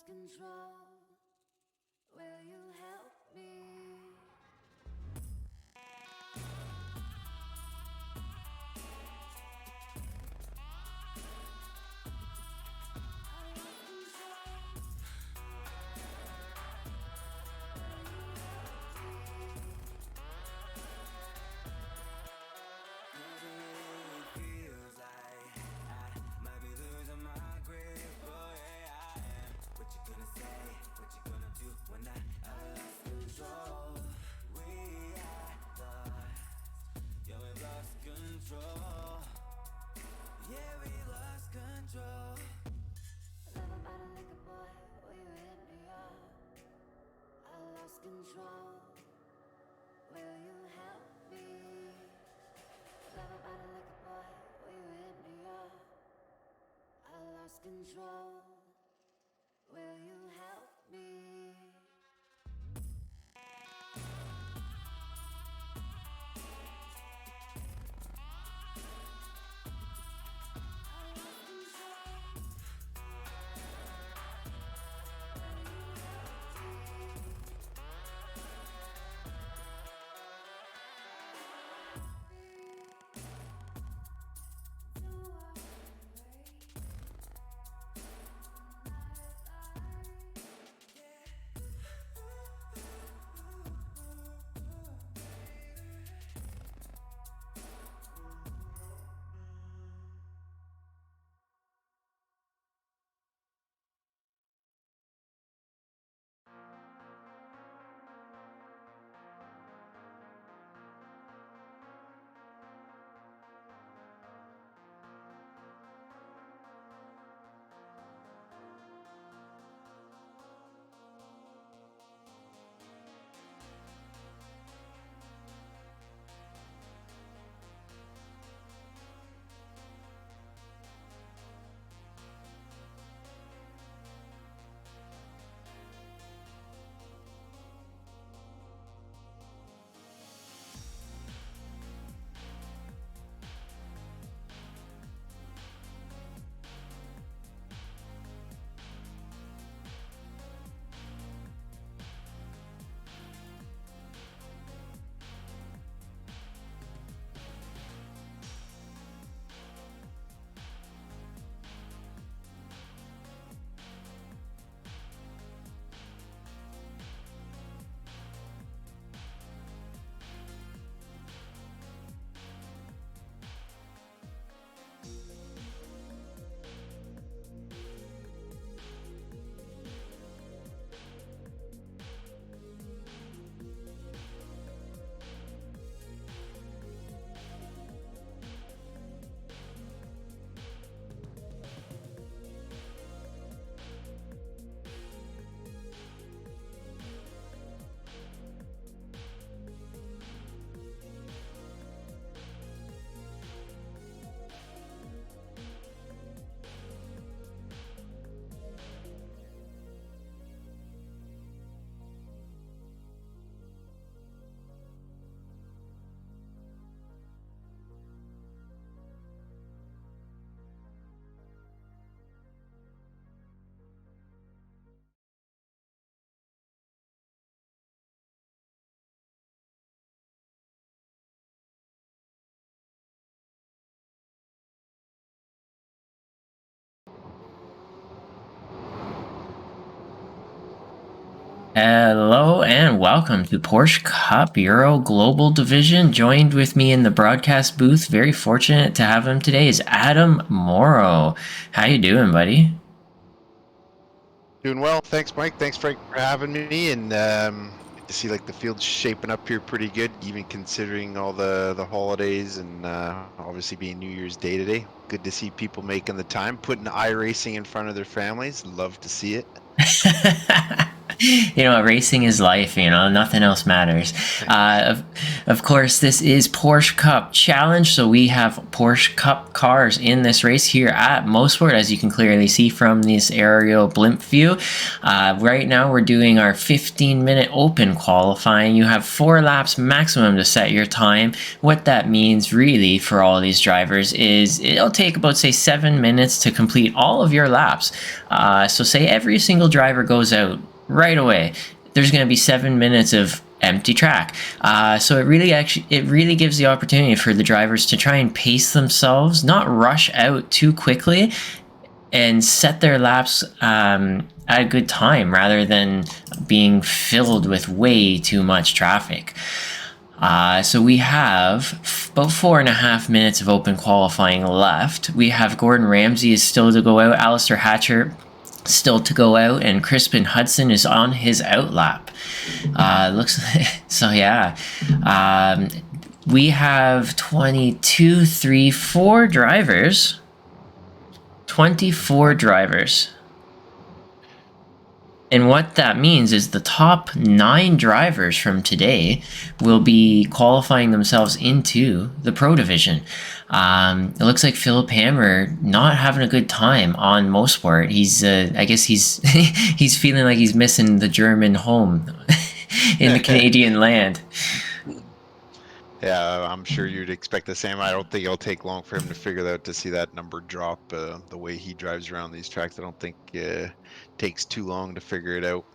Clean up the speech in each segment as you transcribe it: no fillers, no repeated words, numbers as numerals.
lost control. Will you help me? Control. Will you help me? Love about a liquor boy. Will you hit me up? I lost control. Will you help me? Hello and welcome to Porsche Cup Euro Global Division. Joined with me in the broadcast booth, very fortunate to have him today, is Adam Morrow. How you doing, buddy? Doing well. Thanks, Mike. Thanks, Frank, for having me. And good to see like the field's shaping up here pretty good, even considering all the holidays and obviously being New Year's Day today. Good to see people making the time, putting iRacing in front of their families. Love to see it. Racing is life. Nothing else matters. Of course, this is Porsche Cup Challenge, so we have Porsche Cup cars in this race here at Mosport, as you can clearly see from this aerial blimp view. Right now, we're doing our 15-minute open qualifying. You have 4 laps maximum to set your time. What that means, really, for all these drivers is it'll take about, say, 7 minutes to complete all of your laps. So say every single driver goes out right away, there's going to be 7 minutes of empty track. So it really gives the opportunity for the drivers to try and pace themselves, not rush out too quickly, and set their laps at a good time rather than being filled with way too much traffic. So we have about 4.5 minutes of open qualifying left. We have Gordon Ramsay is still to go out, Alistair Hatcher still to go out, and Crispin Hudson is on his out lap. Looks so, yeah. We have 24 drivers. 24 drivers. And what that means is the top 9 drivers from today will be qualifying themselves into the Pro Division. It looks like Philip Hammer not having a good time on Mosport. I guess he's he's feeling like he's missing the German home in the Canadian land. Yeah, I'm sure you'd expect the same. I don't think it'll take long for him to figure out to see that number drop. The way he drives around these tracks, I don't think takes too long to figure it out.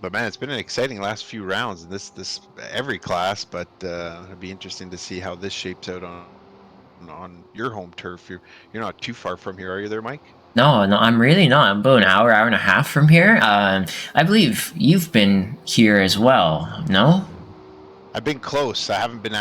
But man, it's been an exciting last few rounds in this every class. But it'd be interesting to see how this shapes out on your home turf. You're not too far from here, are you there, Mike? No, I'm really not. I'm about an hour and a half from here. I believe you've been here as well, no? I've been close. I haven't been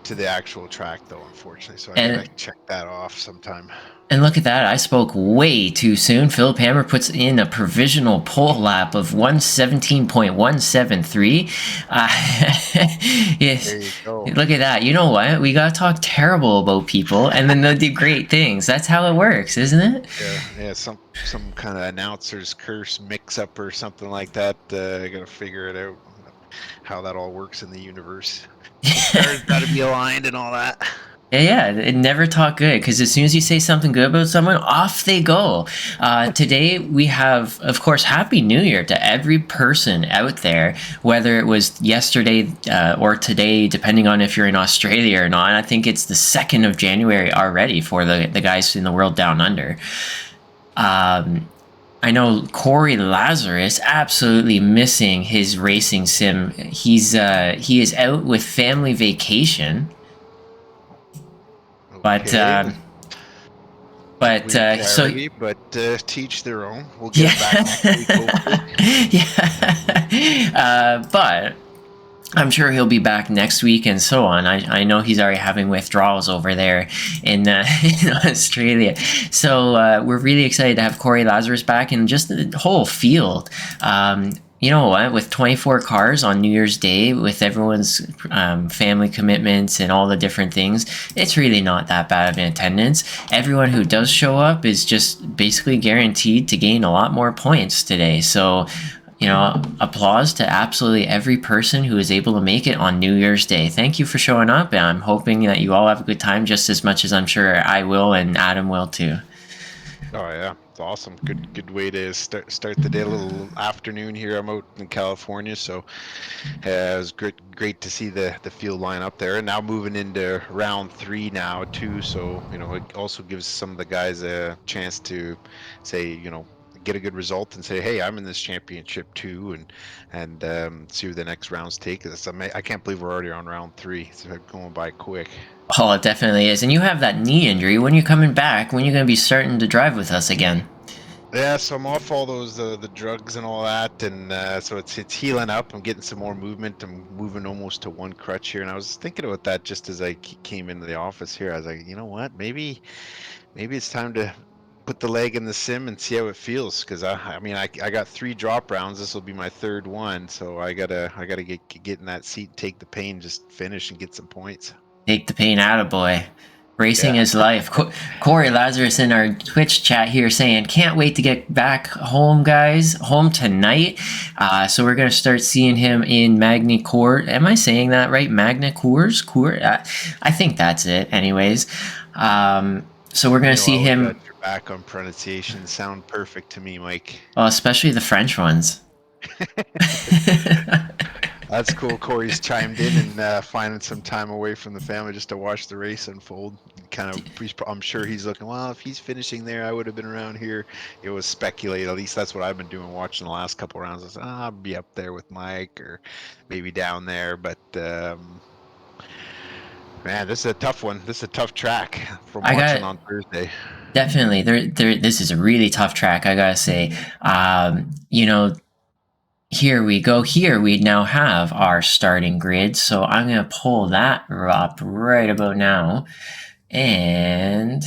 to the actual track though, unfortunately. So I gotta check that off sometime. And look at that, I spoke way too soon. Philip Hammer puts in a provisional pole lap of 117.173. Yes. There you go. Look at that. You know what? We gotta talk terrible about people, and then they'll do great things. That's how it works, isn't it? Yeah. Some kind of announcer's curse mix-up or something like that. I gotta figure it out, how that all works in the universe. Stars gotta be aligned and all that. Yeah, it never talk good, because as soon as you say something good about someone, off they go. Today we have, of course, Happy New Year to every person out there, whether it was yesterday or today, depending on if you're in Australia or not. I think it's the 2nd of January already for the guys in the world down under. I know Corey Lazarus absolutely missing his racing sim. He is out with family vacation. But Okay. so teach their own. We'll get it back next week, hopefully. yeah. But I'm sure he'll be back next week and so on. I know he's already having withdrawals over there in Australia. So we're really excited to have Corey Lazarus back, and just the whole field. You know what? With 24 cars on New Year's Day, with everyone's family commitments and all the different things, it's really not that bad of an attendance. Everyone who does show up is just basically guaranteed to gain a lot more points today. So, applause to absolutely every person who is able to make it on New Year's Day. Thank you for showing up, and I'm hoping that you all have a good time just as much as I'm sure I will and Adam will too. Oh yeah, it's awesome. Good way to start the day. A little afternoon here. I'm out in California, so it was great to see the field line up there. And now moving into round 3 now too. So it also gives some of the guys a chance to say get a good result and say, hey, I'm in this championship too, and see who the next rounds take. I can't believe we're already on round 3. It's going by quick. Oh, it definitely is. And you have that knee injury. When you're coming back, when you're going to be starting to drive with us again? Yeah, so I'm off all those the drugs and all that, and so it's healing up. I'm getting some more movement. I'm moving almost to one crutch here, and I was thinking about that just as I came into the office here. I was like, you know what? Maybe it's time to put the leg in the sim and see how it feels, because I got 3 drop rounds. This will be my 3rd one, so I gotta get in that seat, take the pain, just finish and get some points. Take the pain out of boy. Racing Yeah. is life. Corey Lazarus in our Twitch chat here saying, can't wait to get back home, guys. Home tonight. So we're going to start seeing him in Magny Court. Am I saying that right? Magna Cours? I think that's it, anyways. So we're going to see Always got him, your back on pronunciation. Sound perfect to me, Mike. well, especially the French ones. That's cool. Corey's chimed in and finding some time away from the family just to watch the race unfold. I'm sure he's looking. Well, if he's finishing there, I would have been around here. It was speculate. At least that's what I've been doing, watching the last couple rounds. I said, I'll be up there with Mike, or maybe down there. But man, this is a tough one. This is a tough track from watching on Thursday. Definitely, this is a really tough track, I gotta say. Here we go. Here we now have our starting grid. So I'm going to pull that up right about now. And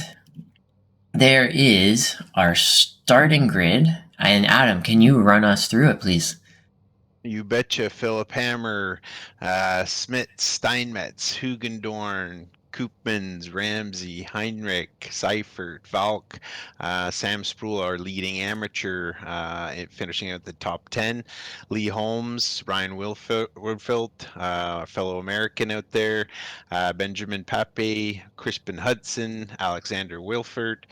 there is our starting grid. And Adam, can you run us through it, please? You betcha. Philip Hammer, Smith, Steinmetz, Hugendorn, Koopmans, Ramsey, Heinrich, Seifert, Valk, Sam Sproul, our leading amateur, finishing out the top 10. Lee Holmes, Ryan Woodfield, fellow American out there, Benjamin Pape, Crispin Hudson, Alexander Wilford,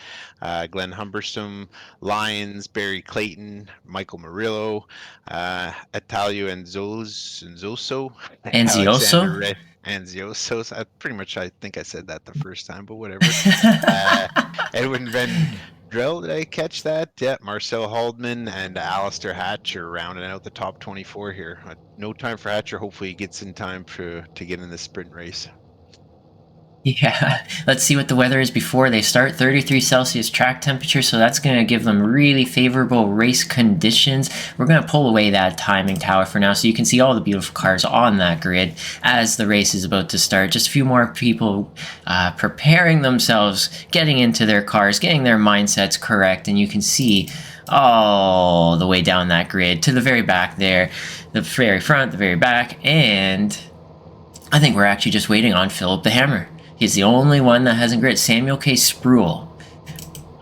Glenn Humbersome, Lyons, Barry Clayton, Michael Murillo, Italio Anzoso, Alexander Anzioso. I think I said that the first time, but whatever. Edwin Van Drell, did I catch that? Yeah, Marcel Haldeman and Alistair Hatcher rounding out the top 24 here. No time for Hatcher. Hopefully he gets in time to get in the sprint race. Yeah, let's see what the weather is before they start. 33 Celsius track temperature, so that's going to give them really favorable race conditions. We're going to pull away that timing tower for now so you can see all the beautiful cars on that grid as the race is about to start. Just a few more people preparing themselves, getting into their cars, getting their mindsets correct, and you can see all the way down that grid to the very back there, the very front, the very back, and I think we're actually just waiting on Philip the Hammer. He's the only one that hasn't grid. Samuel K. Sproul.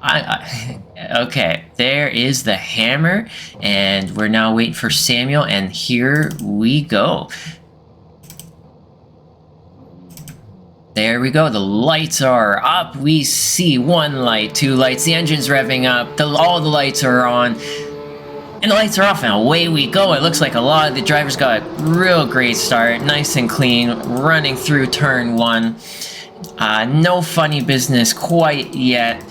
Okay, there is the Hammer, and we're now waiting for Samuel, and here we go. There we go. The lights are up. We see 1 light, 2 lights. The engine's revving up. All the lights are on. And the lights are off, and away we go. It looks like a lot of the drivers got a real great start. Nice and clean, running through turn 1. No funny business quite yet.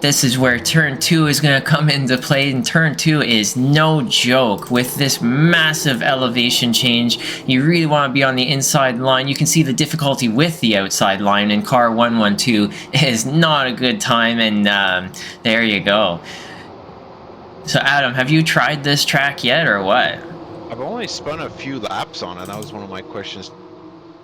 This is where turn 2 is going to come into play, and turn 2 is no joke. With this massive elevation change, you really want to be on the inside line. You can see the difficulty with the outside line in car 112 is not a good time, and there you go. So Adam, have you tried this track yet, or what? I've only spun a few laps on it. That was one of my questions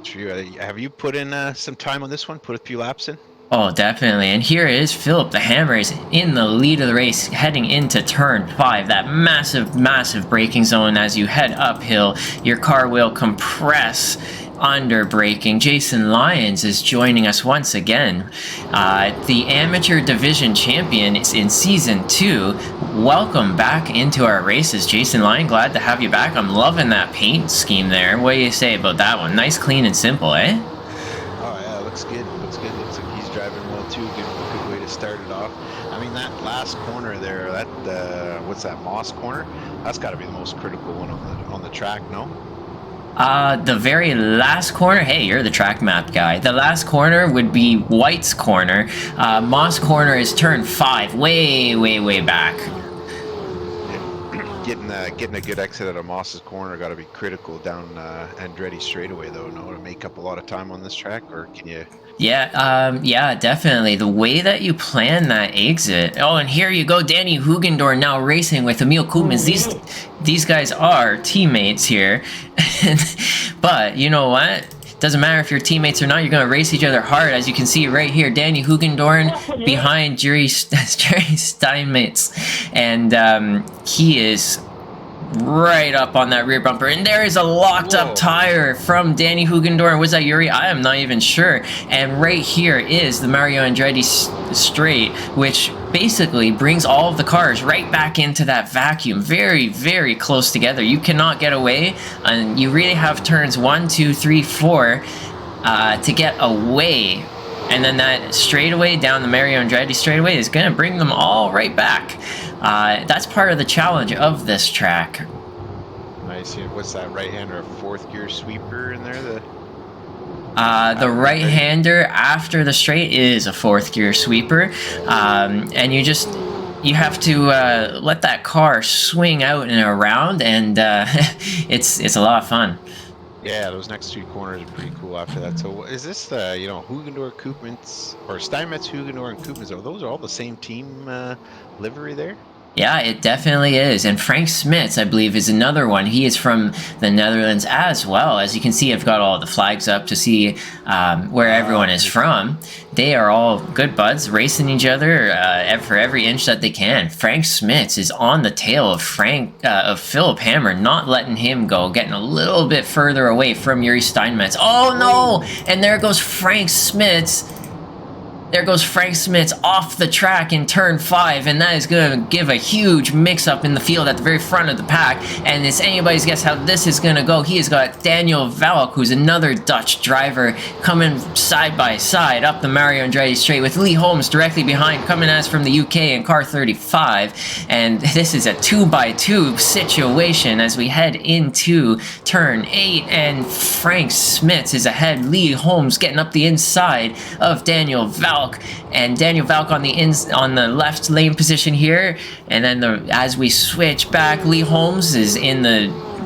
to you. Have you put in some time on this one? Put a few laps in? Oh, definitely. And here is Philip the Hammer is in the lead of the race heading into turn 5. That massive braking zone as you head uphill. Your car will compress under braking. Jason Lyons is joining us once again. The amateur division champion is in season 2. Welcome back into our races, Jason Lyon. Glad to have you back. I'm loving that paint scheme there. What do you say about that one? Nice, clean, and simple, eh? Oh yeah, looks good. Looks like he's driving well too. Good way to start it off. I mean, that last corner there, that what's that, Moss corner? That's got to be the most critical one on the track, no? The very last corner, hey, you're the track map guy. The last corner would be White's corner. Moss corner is turn 5, way back. Getting a good exit out of Moss's corner got to be critical down Andretti straightaway, though, no, to make up a lot of time on this track, or can you? Yeah, definitely. The way that you plan that exit. Oh, and here you go, Danny Hugendorn now racing with Emil Koopmans. These guys are teammates here. But you know what? Doesn't matter if you're teammates or not, you're going to race each other hard. As you can see right here, Danny Hugendorn behind Jerry Steinmetz. And he is right up on that rear bumper, and there is a locked up tire from Danny Hugendorf. Was that Yuri? I am not even sure. And right here is the Mario Andretti straight, which basically brings all of the cars right back into that vacuum. Very, very close together. You cannot get away, and you really have turns 1, 2, 3, 4 to get away. And then that straightaway down the Mario Andretti straightaway is going to bring them all right back. That's part of the challenge of this track. Nice. What's that right-hander? A fourth gear sweeper in there? The right-hander after the straight is a fourth gear sweeper. And you have to let that car swing out and around, and it's a lot of fun. Yeah, those next 3 corners are pretty cool after that. So is this the, Hugendorf, Koopmans, or Steinmetz, Hugendorf, and Koopmans? Are those all the same team livery there? Yeah, it definitely is. And Frank Smits, I believe, is another one. He is from the Netherlands as well. As you can see, I've got all the flags up to see where everyone is from. They are all good buds, racing each other for every inch that they can. Frank Smits is on the tail of Philip Hammer, not letting him go, getting a little bit further away from Yuri Steinmetz. Oh, no! And there goes Frank Smits. There goes Frank Smits off the track in turn 5, and that is going to give a huge mix-up in the field at the very front of the pack. And it's anybody's guess how this is going to go. He has got Daniel Valk, who's another Dutch driver, coming side by side up the Mario Andretti straight with Lee Holmes directly behind, coming as from the UK in car 35. And this is a 2x2 situation as we head into turn 8, and Frank Smits is ahead. Lee Holmes getting up the inside of Daniel Valk. And Daniel Valk on the left lane position here, and then as we switch back, Lee Holmes is in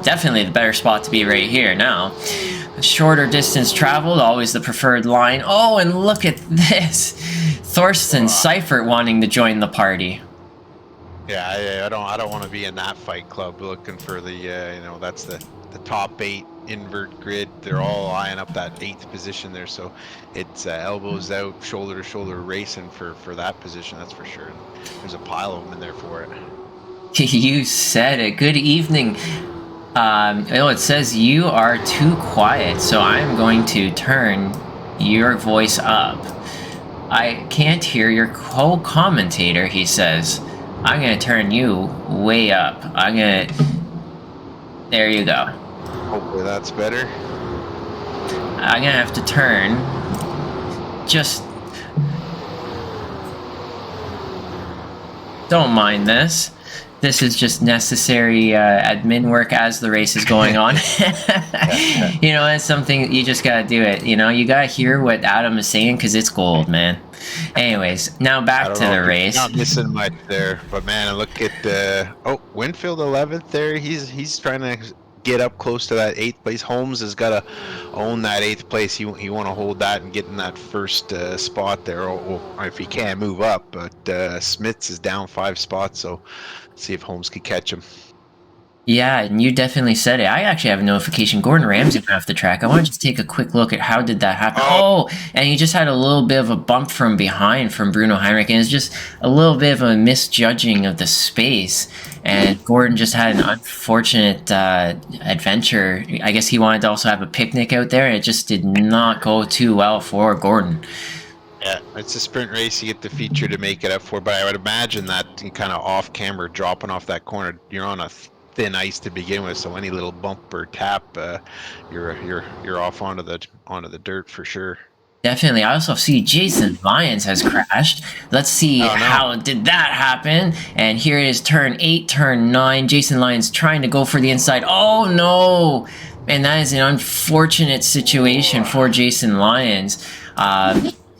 definitely the better spot to be right here now. Shorter distance traveled, always the preferred line. Oh, and look at this, Thorsten Seifert wanting to join the party. Yeah, I don't want to be in that fight club looking for the that's the top 8 invert grid. They're all eyeing up that 8th position there, so it's elbows out, shoulder to shoulder racing for that position, that's for sure. There's a pile of them in there for it. You said it. Good evening. It says you are too quiet, so I'm going to turn your voice up. I can't hear your co-commentator, he says. I'm gonna turn you way up. There you go. Hopefully that's better. I'm gonna have to turn just... Don't mind this. This is just necessary admin work as the race is going on. It's something, you just gotta do it. You gotta hear what Adam is saying, because it's gold, man. Anyways, now back to the race. Not missing much there, but man, look at Winfield 11th there. He's trying to get up close to that 8th place. Holmes has got to own that 8th place. He want to hold that and get in that first spot there. If he can move up, but Smits is down 5 spots, so see if Holmes can catch him. Yeah, and you definitely said it. I actually have a notification. Gordon Ramsay went off the track. I want to just take a quick look at how did that happen. Oh, and he just had a little bit of a bump from behind from Bruno Heinrich, and it's just a little bit of a misjudging of the space. And Gordon just had an unfortunate adventure. I guess he wanted to also have a picnic out there, and it just did not go too well for Gordon. Yeah, it's a sprint race. You get the feature to make it up for, but I would imagine that kind of off camera dropping off that corner, you're on a thin ice to begin with, so any little bump or tap, you're off onto the dirt for sure. Definitely. I also see Jason Lyons has crashed. Let's see how did that happen. And here it is, turn 8, turn 9. Jason Lyons trying to go for the inside. Oh no! And that is an unfortunate situation for Jason Lyons.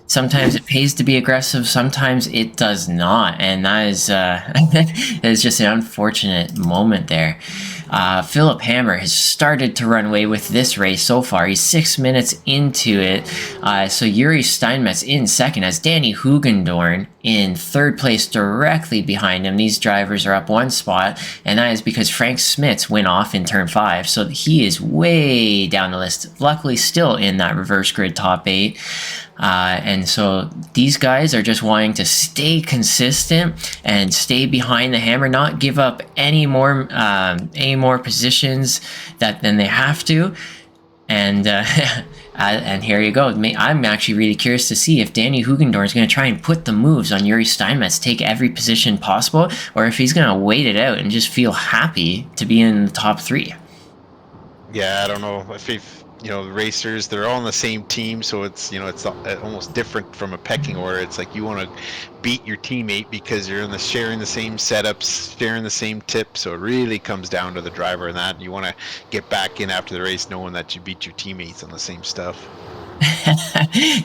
Sometimes it pays to be aggressive, sometimes it does not, and that is is just an unfortunate moment there. Philip Hammer has started to run away with this race so far. He's 6 minutes into it, so Yuri Steinmetz in second as Danny Hugendorn in third place directly behind him. These drivers are up one spot, and that is because Frank Smits went off in turn 5, so he is way down the list. Luckily, still in that reverse grid top 8. And so these guys are just wanting to stay consistent and stay behind the hammer, not give up any more positions than they have to. And and here you go. I'm actually really curious to see if Danny Hugendorf is going to try and put the moves on Yuri Steinmetz, take every position possible, or if he's going to wait it out and just feel happy to be in the top 3. Yeah, I don't know if the racers, they're all on the same team, so it's it's almost different from a pecking order. It's like you want to beat your teammate because you're sharing the same setups, sharing the same tips. So it really comes down to the driver and that. You want to get back in after the race knowing that you beat your teammates on the same stuff.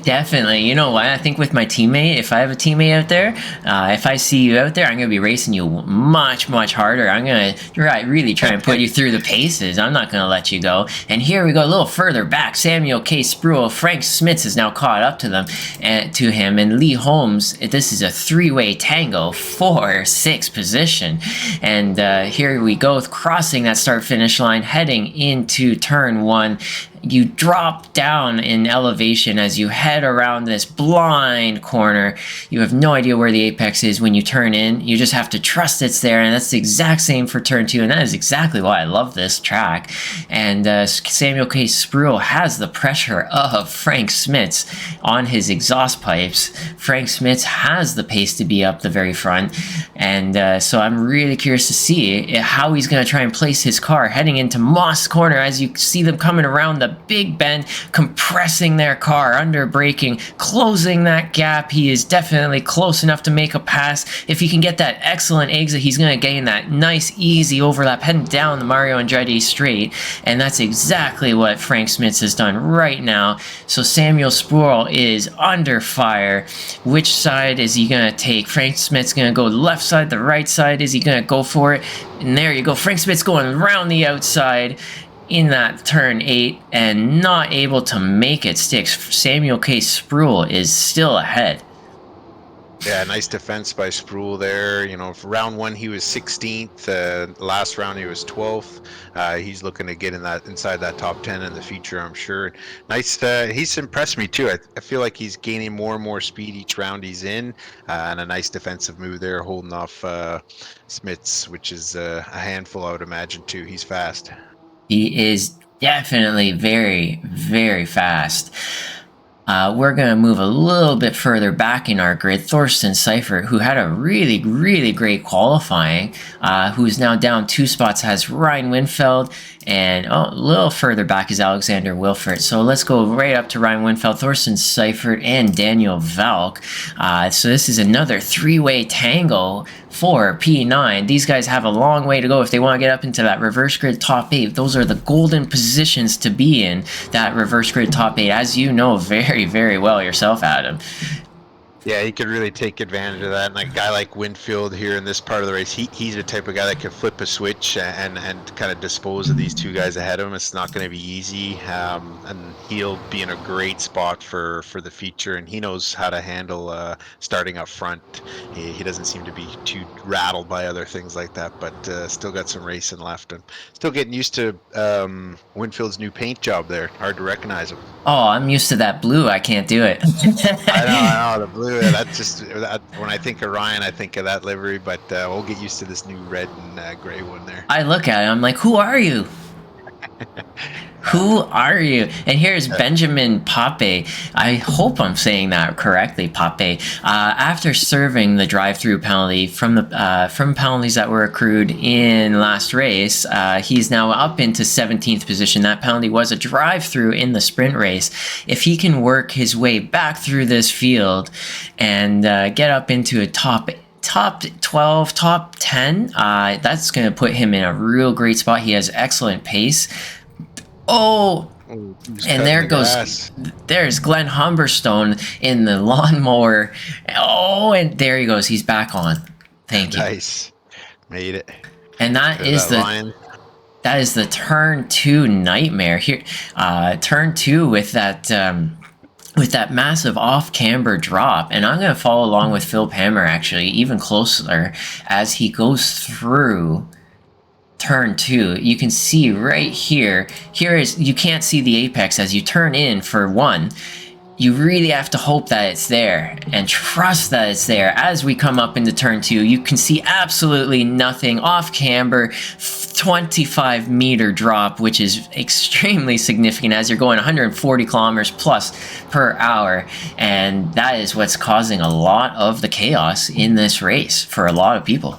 Definitely. You know what? I think with my teammate, if I have a teammate out there, if I see you out there, I'm going to be racing you much, much harder. I'm going to really try and put you through the paces. I'm not going to let you go. And here we go, a little further back. Samuel K. Spruill, Frank Smits is now caught up to him, and Lee Holmes. This is a 3-way tango for 6th position. And here we go, crossing that start-finish line, heading into turn 1. You drop down in elevation as you head around this blind corner. You have no idea where the apex is when you turn in. You just have to trust it's there, and that's the exact same for turn 2, and that is exactly why I love this track. And Samuel K. Spruill has the pressure of Frank Smits on his exhaust pipes. Frank Smits has the pace to be up the very front, and so I'm really curious to see how he's going to try and place his car heading into Moss Corner as you see them coming around the big bend, compressing their car, under braking, closing that gap. He is definitely close enough to make a pass. If he can get that excellent exit, he's going to gain that nice easy overlap heading down the Mario Andretti straight, and that's exactly what Frank Smits has done right now. So Samuel Spruill is under fire. Which side is he going to take? Frank Smits going to go left side, the right side? Is he going to go for it? And there you go, Frank Smits going around the outside in that turn 8 and not able to make it stick. Samuel K. Spruill is still ahead. Yeah, nice defense by Spruill there. For round 1 he was 16th. Last round he was 12th. He's looking to get inside that top 10 in the future, I'm sure. Nice. He's impressed me too. I feel like he's gaining more and more speed each round he's in, and a nice defensive move there, holding off Smits, which is a handful, I would imagine too. He's fast. He is definitely very, very fast. We're going to move a little bit further back in our grid. Thorsten Seifert, who had a really, really great qualifying, who's now down 2 spots, has Ryan Winfeld, and a little further back is Alexander Wilfert. So let's go right up to Ryan Winfeld, Thorsten Seifert, and Daniel Valk. So this is another 3-way tango for P9. These guys have a long way to go if they want to get up into that reverse grid top 8. Those are the golden positions to be in, that reverse grid top 8, as you know very, very well yourself, Adam. Yeah, he could really take advantage of that. And a guy like Winfield here in this part of the race, he's the type of guy that can flip a switch and kind of dispose of these 2 guys ahead of him. It's not going to be easy, and he'll be in a great spot for the feature, and he knows how to handle starting up front. He doesn't seem to be too rattled by other things like that, but still got some racing left, and still getting used to Winfield's new paint job there. Hard to recognize him. Oh, I'm used to that blue. I can't do it. I know, the blue. When I think of Ryan, I think of that livery, but we'll get used to this new red and gray one there. I look at it, I'm like, who are you? Who are you? And here's Benjamin Pape. I hope I'm saying that correctly, Pape. After serving the drive-through penalty from penalties that were accrued in last race, he's now up into 17th position. That penalty was a drive-through in the sprint race. If he can work his way back through this field and get up into a top 12, top 10, that's going to put him in a real great spot. He has excellent pace. Oh, and there's Glenn Humberstone in the lawnmower. Oh, and there he goes. He's back on. Thank you. Nice. Made it. And that is the turn 2 nightmare here. Turn 2 with that with that massive off-camber drop. And I'm going to follow along with Phil Hammer, actually, even closer, as he goes through turn 2. You can see right here, you can't see the apex as you turn in for 1. You really have to hope that it's there and trust that it's there. As we come up into turn 2, you can see absolutely nothing. Off camber, 25 meter drop, which is extremely significant as you're going 140 kilometers plus per hour. And that is what's causing a lot of the chaos in this race for a lot of people.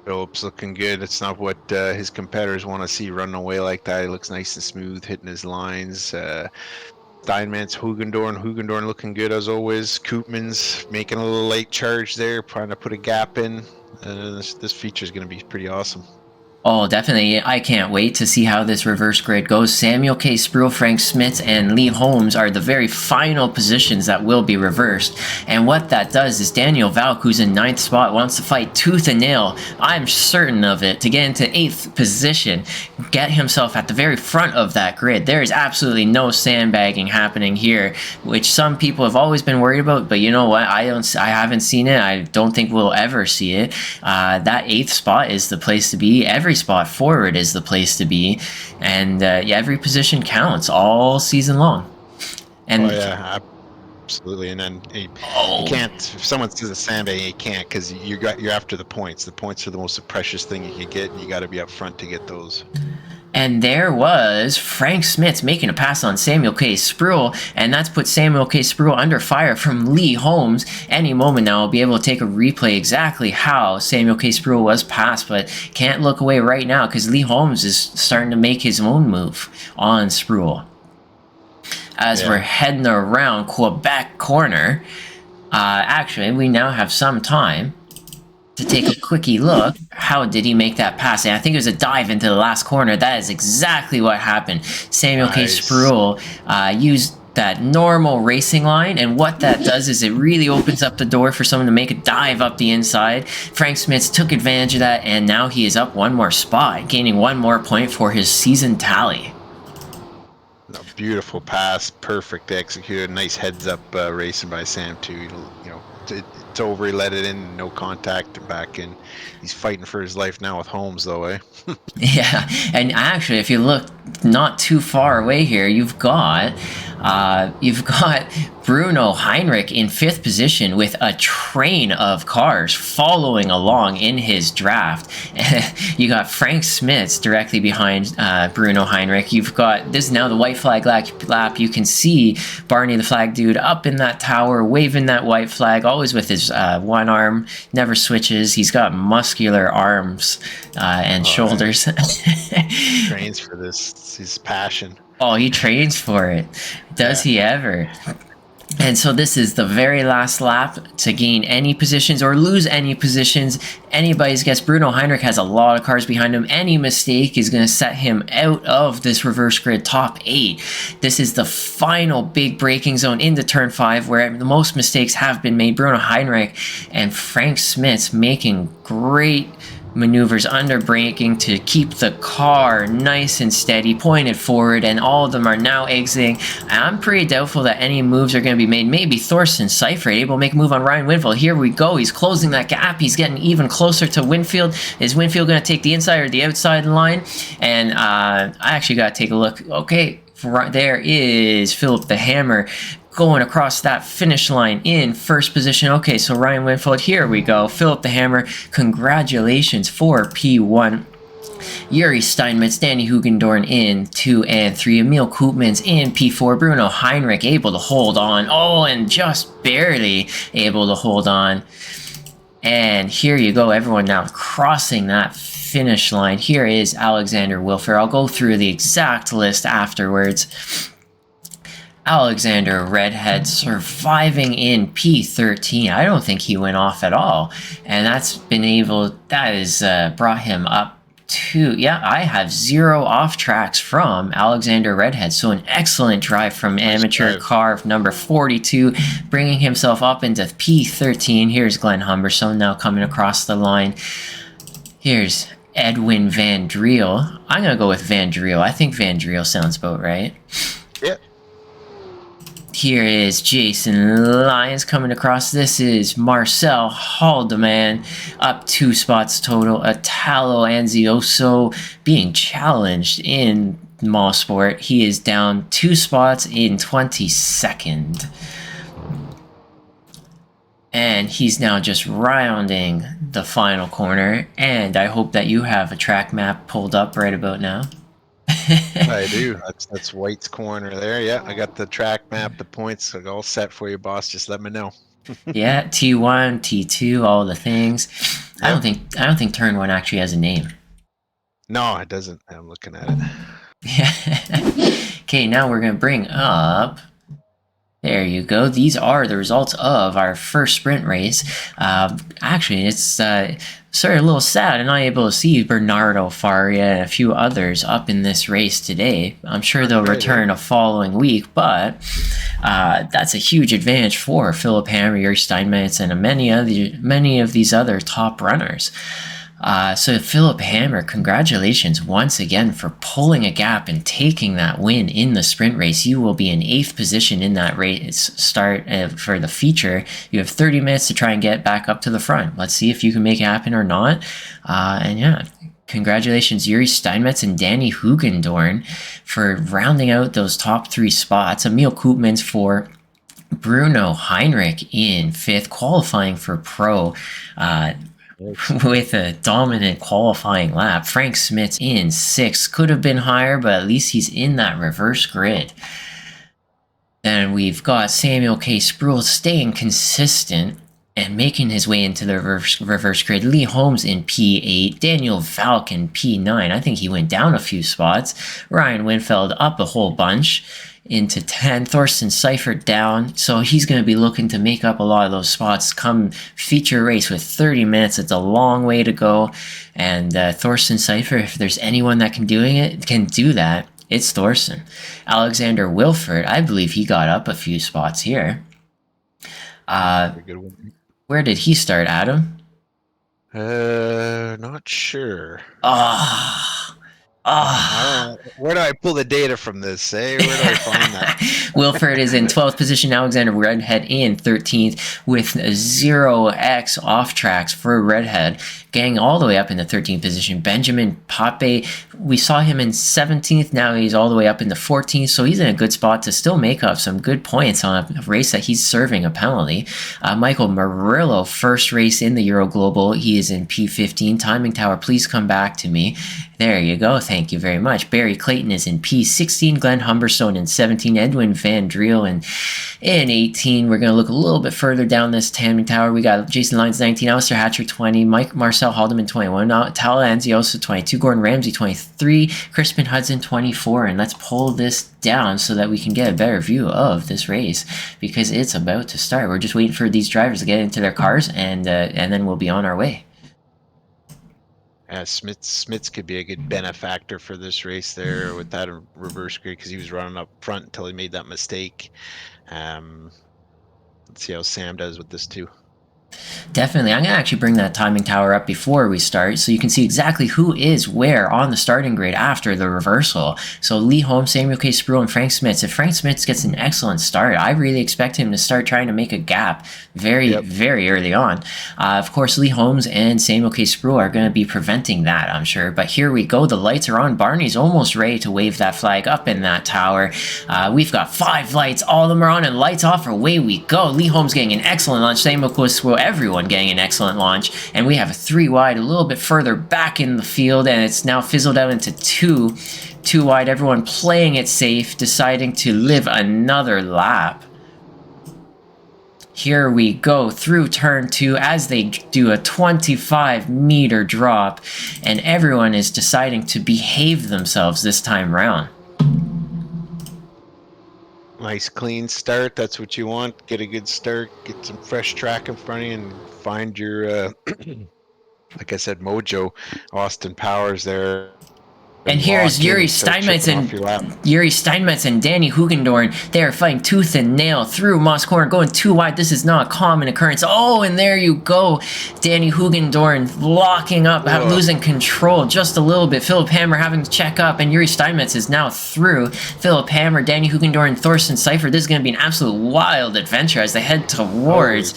Phillips looking good. It's not what his competitors want to see running away like that. He looks nice and smooth, hitting his lines. Steinmetz, Hugendorn looking good as always. Koopman's making a little late charge there, trying to put a gap in. This feature is going to be pretty awesome. Oh, definitely. I can't wait to see how this reverse grid goes. Samuel K. Spruill, Frank Smits, and Lee Holmes are the very final positions that will be reversed. And what that does is Daniel Valk, who's in 9th spot, wants to fight tooth and nail, I'm certain of it, to get into 8th position, get himself at the very front of that grid. There is absolutely no sandbagging happening here, which some people have always been worried about, but you know what? I haven't seen it. I don't think we'll ever see it. That 8th spot is the place to be. Every spot forward is the place to be, and every position counts all season long. And yeah, absolutely. And then you can't. If someone says a sandbag, you can't, because you're after the points. The points are the most precious thing you can get, and you got to be up front to get those. And there was Frank Smits making a pass on Samuel K. Spruill, and that's put Samuel K. Spruill under fire from Lee Holmes. Any moment now, I'll be able to take a replay exactly how Samuel K. Spruill was passed, but can't look away right now because Lee Holmes is starting to make his own move on Spruill. As we're heading around Quebec corner, actually, we now have some time to take a quickie look. How did he make that pass? And I think it was a dive into the last corner. That is exactly what happened. Samuel K. Spruill used that normal racing line, and what that does is it really opens up the door for someone to make a dive up the inside. Frank Smits took advantage of that, and now he is up 1 more spot, gaining 1 more point for his season tally. A beautiful pass, perfect executed, nice heads up racing by Sam too. You know, it's over, he let it in, no contact, and back in. He's fighting for his life now with Holmes though, eh? Yeah, and actually, if you look not too far away here, you've got Bruno Heinrich in 5th position with a train of cars following along in his draft. You got Frank Smits directly behind Bruno Heinrich. You've got, this is now the white flag lap. You can see Barney the flag dude up in that tower waving that white flag, always with his one arm, never switches. He's got muscular arms and shoulders. Trains for this. It's his passion. Oh, he trains for it. Does he ever? And so this is the very last lap to gain any positions or lose any positions. Anybody's guess. Bruno Heinrich has a lot of cars behind him. Any mistake is going to set him out of this reverse grid top 8. This is the final big braking zone into turn 5 where the most mistakes have been made. Bruno Heinrich and Frank Smits making great maneuvers under braking to keep the car nice and steady, pointed forward, and all of them are now exiting. I'm pretty doubtful that any moves are going to be made. Maybe Thorsten Seifert able to make a move on Ryan Winfield. Here we go. He's closing that gap. He's getting even closer to Winfield. Is Winfield going to take the inside or the outside line? And I actually got to take a look. Okay, there is Philip the Hammer going across that finish line in 1st position. Okay, so Ryan Winfield, here we go. Philip the Hammer, congratulations for P1. Yuri Steinmetz, Danny Hugendorn in 2 and 3. Emil Koopmans in P4. Bruno Heinrich able to hold on. Oh, and just barely able to hold on. And here you go, everyone now crossing that finish line. Here is Alexander Wilfer. I'll go through the exact list afterwards. Alexander Redhead surviving in P13. I don't think he went off at all. And that has brought him up to, I have 0 off tracks from Alexander Redhead. So an excellent drive from amateur car number 42, bringing himself up into P13. Here's Glenn Humberstone now coming across the line. Here's Edwin Van Driel. I'm going to go with Van Driel. I think Van Driel sounds about right. Yeah. Here is Jason Lyons coming across. This is Marcel Haldeman up 2 spots total. Italo Anzioso being challenged in mall sport. He is down 2 spots in 22nd. And he's now just rounding the final corner. And I hope that you have a track map pulled up right about now. I do. That's White's corner there. Yeah, I got the track map, the points all set for you, boss. Just let me know. Yeah, T1, T2, all the things. Yep. I don't think turn 1 actually has a name. No, it doesn't. I'm looking at it. Yeah. Okay, now we're going to bring up. There you go. These are the results of our first sprint race. Actually, it's sort of a little sad. I'm not able to see Bernardo Faria and a few others up in this race today. I'm sure they'll return a following week, but that's a huge advantage for Philip Hammer, Yuri Steinmetz, and many of these other top runners. So Philip Hammer, congratulations once again for pulling a gap and taking that win in the sprint race. You will be in 8th position in that race start for the feature. You have 30 minutes to try and get back up to the front. Let's see if you can make it happen or not. And yeah, congratulations Yuri Steinmetz and Danny Hugendorn for rounding out those top 3 spots. Emil Koopmans for Bruno Heinrich in 5th, qualifying for pro. With a dominant qualifying lap. Frank Smits in 6th. Could have been higher, but at least he's in that reverse grid. Then we've got Samuel K. Sproul staying consistent and making his way into the reverse grid. Lee Holmes in P8. Daniel Valk in P9. I think he went down a few spots. Ryan Winfeld up a whole bunch into 10. Thorsten Seifert down, so he's going to be looking to make up a lot of those spots come feature race with 30 minutes. It's a long way to go, and Thorsten Seifert, if there's anyone that can do that, it's Thorsten. Alexander Wilford, I believe he got up a few spots here. Where did he start, Adam? Not sure. Where do I pull the data from this? Where do I find that? Wilford is in 12th position. Alexander Redhead in 13th with 0x off tracks for Redhead. Gang all the way up in the 13th position. Benjamin Pape, we saw him in 17th. Now he's all the way up in the 14th. So he's in a good spot to still make up some good points on a race that he's serving a penalty. Michael Murillo, first race in the Euro Global. He is in P15. Timing Tower, please come back to me. There you go. Thank you very much. Barry Clayton is in P16. Glenn Humberstone in 17. Edwin Van Driel in 18. We're going to look a little bit further down this timing tower. We got Jason Lyons 19. Alistair Hatcher 20. Marcel Haldeman 21. Tala Anzioso 22. Gordon Ramsay 23. Crispin Hudson 24. And let's pull this down so that we can get a better view of this race because it's about to start. We're just waiting for these drivers to get into their cars and then we'll be on our way. Smits could be a good benefactor for this race there with that reverse grid because he was running up front until he made that mistake. Let's see how Sam does with this too. Definitely. I'm going to actually bring that timing tower up before we start so you can see exactly who is where on the starting grid after the reversal. So Lee Holmes, Samuel K. Sproul, and Frank Smits. If Frank Smits gets an excellent start, I really expect him to start trying to make a gap very early on. Of course, Lee Holmes and Samuel K. Sproul are going to be preventing that, I'm sure. But here we go. The lights are on. Barney's almost ready to wave that flag up in that tower. We've got 5 lights. All of them are on and lights off. Away we go. Lee Holmes getting an excellent launch. Samuel K. Sproul, everyone getting an excellent launch, and we have a 3 wide a little bit further back in the field, and it's now fizzled out into 2 wide. Everyone playing it safe, deciding to live another lap. Here we go through turn 2 as they do a 25-meter drop, and everyone is deciding to behave themselves this time round. Nice clean start. That's what you want. Get a good start. Get some fresh track in front of you and find your, like I said, mojo. Austin Powers there And and here's lock in and start chipping off your lap. Yuri Steinmetz and Danny Hugendorn. They are fighting tooth and nail through Moss Corner, going too wide. This is not a common occurrence. Oh, and there you go. Danny Hugendorn locking up, losing control just a little bit. Philip Hammer having to check up, and Yuri Steinmetz is now through. Philip Hammer, Danny Hugendorn, Thorsten Seifert. This is going to be an absolute wild adventure as they head towards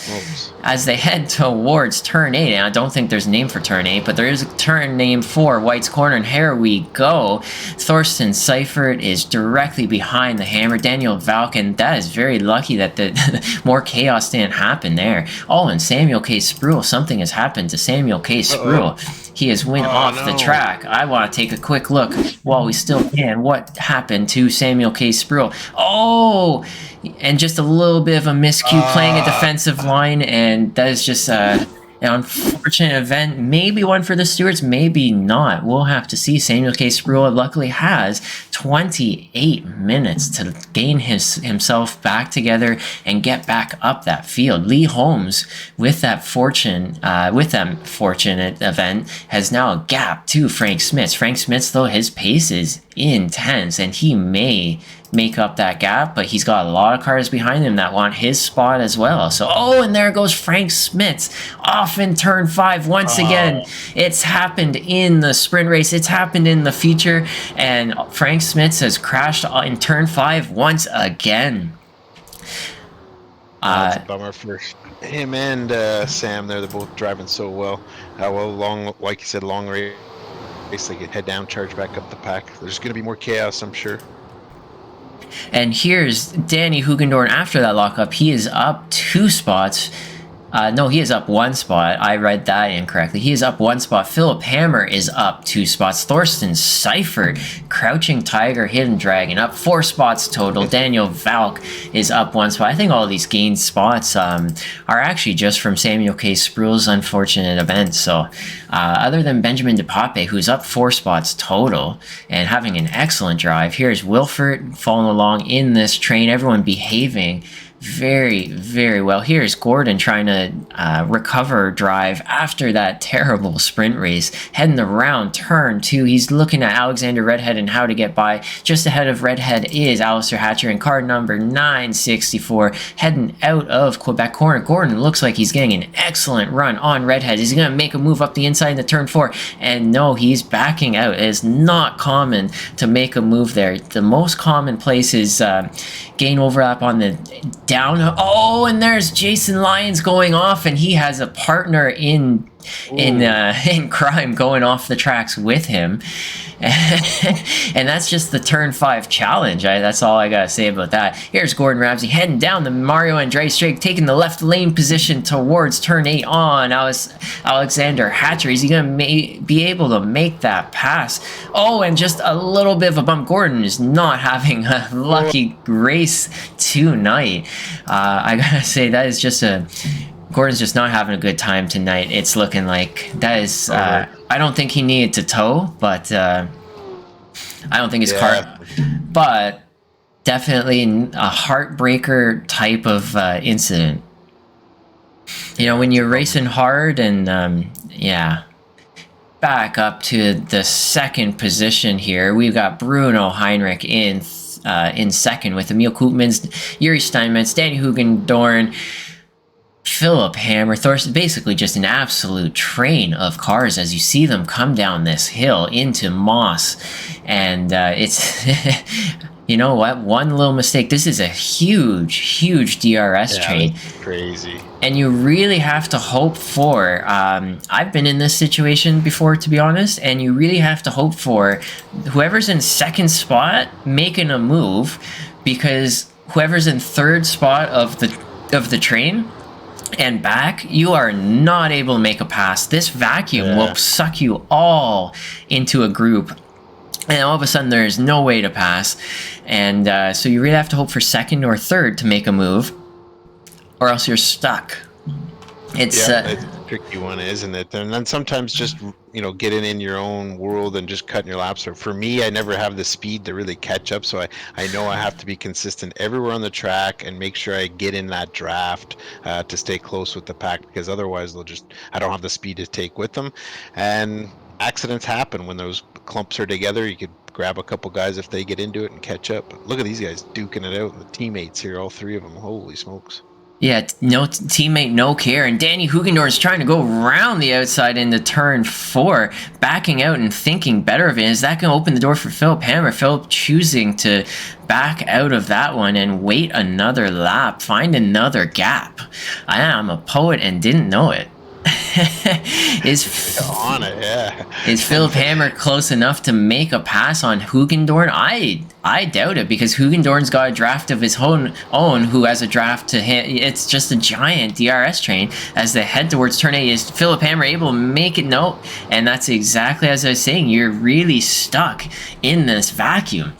turn 8. And I don't think there's a name for turn 8, but there is a turn name for White's Corner, and here we go. Thorsten Seifert is directly behind the Hammer. Daniel Valken, that is very lucky that the more chaos didn't happen there. Oh, and Samuel K. Spruill, something has happened to Samuel K. Spruill. He has went off the track. I want to take a quick look while we still can. What happened to Samuel K. Spruill? Oh, and just a little bit of a miscue playing a defensive line, and that is just an unfortunate event. Maybe one for the stewards, maybe not. We'll have to see. Samuel K. Spruill luckily has 28 minutes to gain himself back together and get back up that field. Lee Holmes, with that fortunate event, has now a gap to Frank Smith. Frank Smith, though, his pace is intense, and he may make up that gap, but he's got a lot of cars behind him that want his spot as well. So, and there goes Frank Smith off in turn 5 once again. It's happened in the sprint race. It's happened in the feature, and Frank Smith has crashed in turn 5 once again. That's a bummer for him and Sam there. They're both driving so well. Like you said, long race. They can head down, charge back up the pack. There's going to be more chaos, I'm sure. And here's Danny Hugendorn after that lockup. He is up 2 spots. No, he is up 1 spot. I read that incorrectly. He is up 1 spot. Philip Hammer is up 2 spots. Thorsten Seifert, Crouching Tiger, Hidden Dragon, up 4 spots total. Daniel Valk is up 1 spot. I think all these gained spots are actually just from Samuel K. Spruill's unfortunate event. So other than Benjamin DePape, who's up 4 spots total and having an excellent drive, here's Wilford following along in this train. Everyone behaving very, very well. Here's Gordon trying to recover drive after that terrible sprint race, heading around turn 2. He's looking at Alexander Redhead and how to get by. Just ahead of Redhead is Alistair Hatcher in car number 964, heading out of Quebec Corner. Gordon looks like he's getting an excellent run on Redhead. Is he going to make a move up the inside into turn 4? And no, he's backing out. It is not common to make a move there. The most common place is gain overlap on the down. And there's Jason Lyons going off, and he has a partner in crime going off the tracks with him. And that's just the turn 5 challenge. That's all I gotta say about that. Here's Gordon Ramsay heading down the Mario Andretti straight, taking the left lane position towards turn 8 on Alexander Hatcher. Is he gonna be able to make that pass? And just a little bit of a bump. Gordon is not having a lucky race tonight. I gotta say, that is just Gordon's just not having a good time tonight. It's looking like that is. I don't think he needed to tow, but I don't think his car. But definitely a heartbreaker type of incident. You know, when you're racing hard and back up to the second position here, we've got Bruno Heinrich in second with Emil Koopmans, Yuri Steinmetz, Danny Hugendorn, Philip Hammer, Thorsten, basically just an absolute train of cars as you see them come down this hill into Moss. And it's, you know what, one little mistake. This is a huge DRS train. Crazy. And you really have to hope for, I've been in this situation before, to be honest, and you really have to hope for whoever's in second spot making a move, because whoever's in third spot of the train and back, you are not able to make a pass. This vacuum will suck you all into a group, and all of a sudden there's no way to pass. And so you really have to hope for second or third to make a move, or else you're stuck. It's a tricky one, isn't it? And then sometimes just, getting in your own world and just cutting your laps. Or for me, I never have the speed to really catch up, so I know I have to be consistent everywhere on the track and make sure I get in that draft to stay close with the pack, because otherwise I don't have the speed to take with them. And accidents happen when those clumps are together. You could grab a couple guys if they get into it and catch up. But look at these guys duking it out. The teammates here, all three of them. Holy smokes. Yeah, no teammate, no care. And Danny Hugendorf is trying to go around the outside into turn 4, backing out and thinking better of it. Is that going to open the door for Philip Hammer? Philip choosing to back out of that one and wait another lap, find another gap. I'm a poet and didn't know it. Is Philip Hammer close enough to make a pass on Hugendorn? I doubt it, because Hugendorn's got a draft of his own who has a draft to hit. It's just a giant DRS train. As they head towards turn 8, is Philip Hammer able to make it? No. And that's exactly as I was saying. You're really stuck in this vacuum.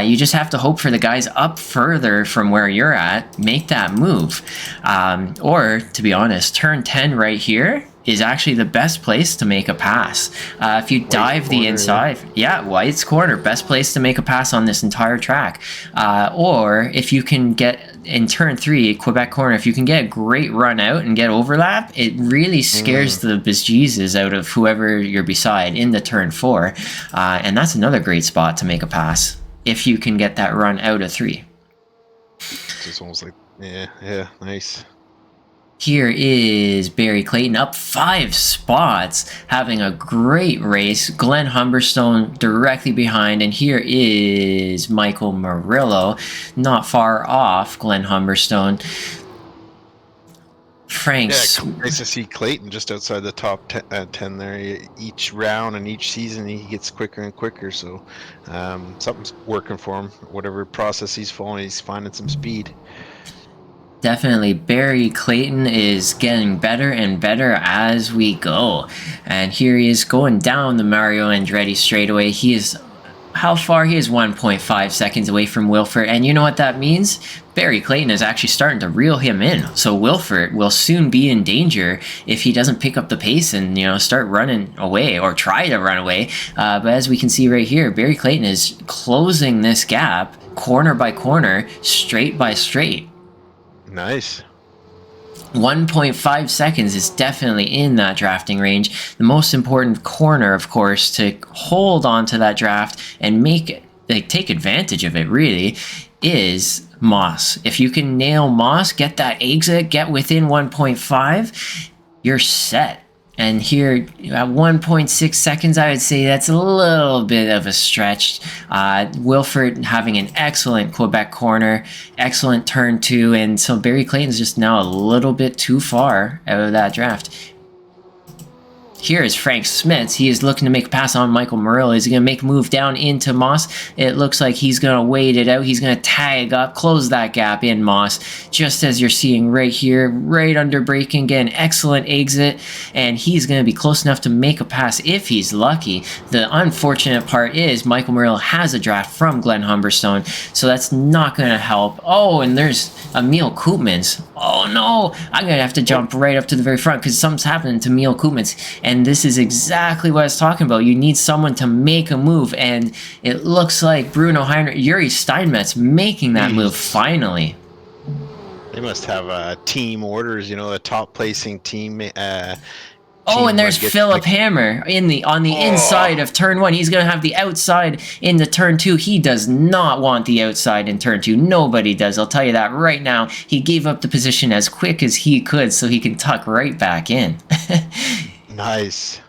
You just have to hope for the guys up further from where you're at make that move. Or, to be honest, turn 10 right here is actually the best place to make a pass. If you dive the inside, White's corner, best place to make a pass on this entire track. Or if you can get in turn 3, Quebec corner, if you can get a great run out and get overlap, it really scares the bejesus out of whoever you're beside into turn 4. And that's another great spot to make a pass if you can get that run out of 3. It's almost like, yeah, nice. Here is Barry Clayton up 5 spots, having a great race. Glenn Humberstone directly behind, and here is Michael Murillo, not far off Glenn Humberstone. Frank's. Yeah, nice to see Clayton just outside the top 10 there. Each round and each season he gets quicker and quicker, so something's working for him. Whatever process he's following, he's finding some speed. Definitely, Barry Clayton is getting better and better as we go. And here he is going down the Mario Andretti straightaway. He is, how far? He is 1.5 seconds away from Wilford. And you know what that means? Barry Clayton is actually starting to reel him in. So Wilford will soon be in danger if he doesn't pick up the pace and, start running away or try to run away. But as we can see right here, Barry Clayton is closing this gap corner by corner, straight by straight. Nice. 1.5 seconds is definitely in that drafting range. The most important corner, of course, to hold on to that draft and take advantage of it, really, is Moss. If you can nail Moss, get that exit, get within 1.5, you're set. And here at 1.6 seconds, I would say that's a little bit of a stretch. Wilford having an excellent Quebec corner, excellent turn 2, and so Barry Clayton's just now a little bit too far out of that draft. Here is Frank Smits. He is looking to make a pass on Michael Murillo. Is he going to make a move down into Moss? It looks like he's going to wait it out. He's going to tag up, close that gap in Moss, just as you're seeing right here, right under braking. Get an excellent exit, and he's going to be close enough to make a pass if he's lucky. The unfortunate part is Michael Murillo has a draft from Glenn Humberstone, so that's not going to help. Oh, and there's Emil Koopmans. Oh no, I'm going to have to jump right up to the very front because something's happening to Emil Koopmans. And this is exactly what I was talking about. You need someone to make a move, and it looks like Bruno Heinrich, Yuri Steinmetz making that move finally. They must have team orders, the top placing team. And there's Philip Hammer on the inside of turn 1. He's going to have the outside in the turn 2. He does not want the outside in turn 2. Nobody does. I'll tell you that right now. He gave up the position as quick as he could so he can tuck right back in. Nice.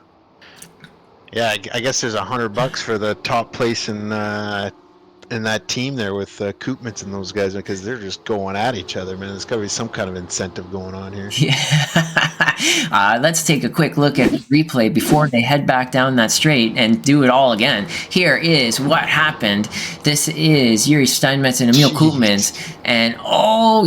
Yeah, I guess there's $100 for the top place in that team there with Koopmans and those guys, because they're just going at each other, man. There's got to be some kind of incentive going on here. Yeah. Let's take a quick look at the replay before they head back down that straight and do it all again. Here is what happened. This is Yuri Steinmetz and Emil Koopmans. And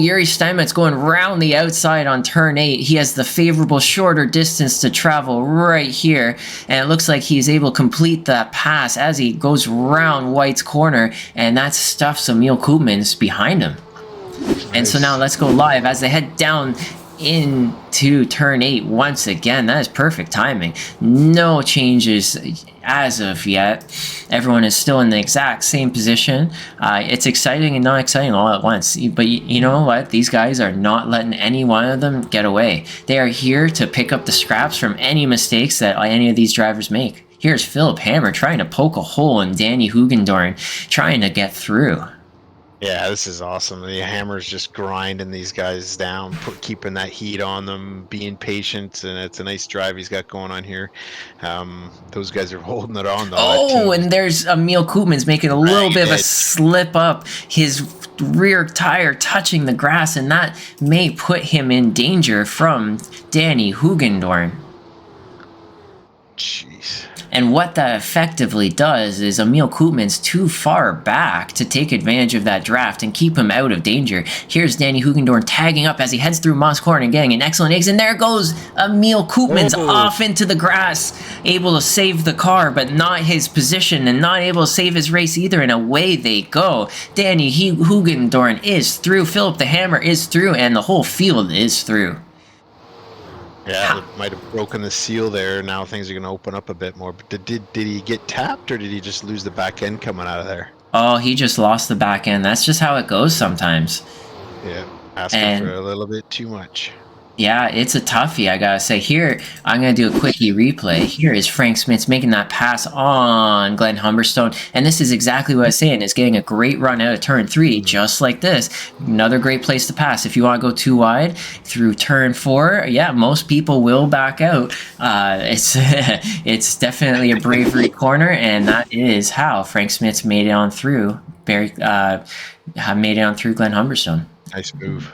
Yuri Steinmetz going round the outside on turn 8. He has the favorable shorter distance to travel right here. And it looks like he's able to complete that pass as he goes round White's corner. And that stuffs Emil Koopmans behind him. Nice. And so now let's go live as they head down into turn 8 once again. That is perfect timing. No changes as of yet. Everyone is still in the exact same position. It's exciting and not exciting all at once. But you know what? These guys are not letting any one of them get away. They are here to pick up the scraps from any mistakes that any of these drivers make. Here's Philip Hammer trying to poke a hole in Danny Hugendorn, trying to get through. Yeah, this is awesome. The Hammer's just grinding these guys down, keeping that heat on them, being patient, and it's a nice drive he's got going on here. Those guys are holding it on, though. Oh, and there's Emil Koopman's making a little bit of a slip up. His rear tire touching the grass, and that may put him in danger from Danny Hugendorn. Jeez. And what that effectively does is Emil Koopman's too far back to take advantage of that draft and keep him out of danger. Here's Danny Hugendorn tagging up as he heads through Moss Corner and getting an excellent exit. And there goes Emil Koopman's off into the grass, able to save the car, but not his position and not able to save his race either. And away they go. Danny Hugendorn is through. Philip the Hammer is through, and the whole field is through. Yeah, it might have broken the seal there. Now things are going to open up a bit more. But did he get tapped, or did he just lose the back end coming out of there? Oh, he just lost the back end. That's just how it goes sometimes. Yeah, asking for a little bit too much. Yeah, it's a toughie, I gotta say. Here, I'm gonna do a quickie replay. Here is Frank Smits making that pass on Glenn Humberstone. And this is exactly what I was saying. It's getting a great run out of turn 3, just like this. Another great place to pass. If you want to go too wide through turn 4, yeah, most people will back out. It's definitely a bravery corner, and that is how Frank Smits made it on through. Made it on through Glenn Humberstone. Nice move.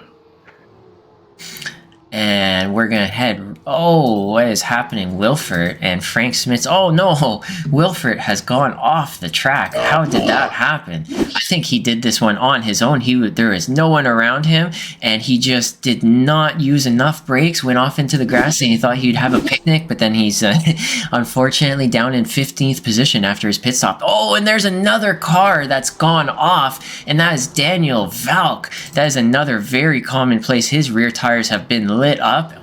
And we're going to head... Oh, what is happening? Wilford and Frank Smits. Oh, no. Wilford has gone off the track. How did that happen? I think he did this one on his own. There was no one around him, and he just did not use enough brakes, went off into the grass, and he thought he'd have a picnic, but then he's unfortunately down in 15th position after his pit stop. Oh, and there's another car that's gone off, and that is Daniel Valk. That is another very commonplace. His rear tires have been lit up,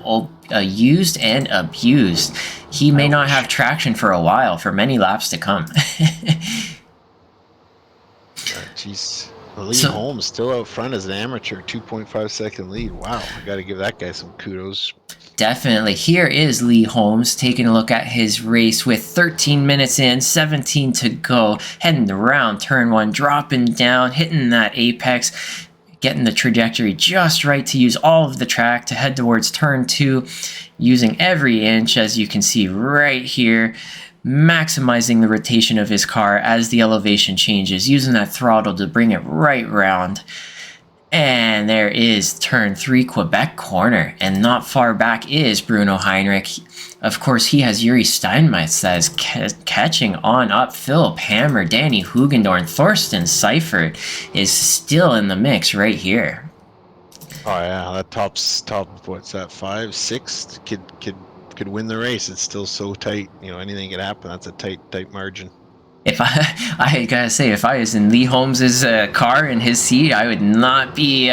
used and abused. He may not have traction for a while, for many laps to come. Jeez. Lee Holmes still out front as an amateur, 2.5 second lead. Wow, I got to give that guy some kudos. Definitely. Here is Lee Holmes taking a look at his race with 13 minutes in, 17 to go, heading around turn 1, dropping down, hitting that apex, getting the trajectory just right to use all of the track to head towards turn 2, using every inch, as you can see right here, maximizing the rotation of his car as the elevation changes, using that throttle to bring it right round. And there is turn 3, Quebec corner, and not far back is Bruno Heinrich. Of course, he has Yuri Steinmetz that is catching on up. Philip Hammer, Danny Hugendorn, Thorsten Seifert is still in the mix right here. Oh yeah, that top, what's that, 5, 6 could win the race. It's still so tight. You know, anything could happen. That's a tight margin. If I gotta say, if I was in Lee Holmes's car in his seat, I would not be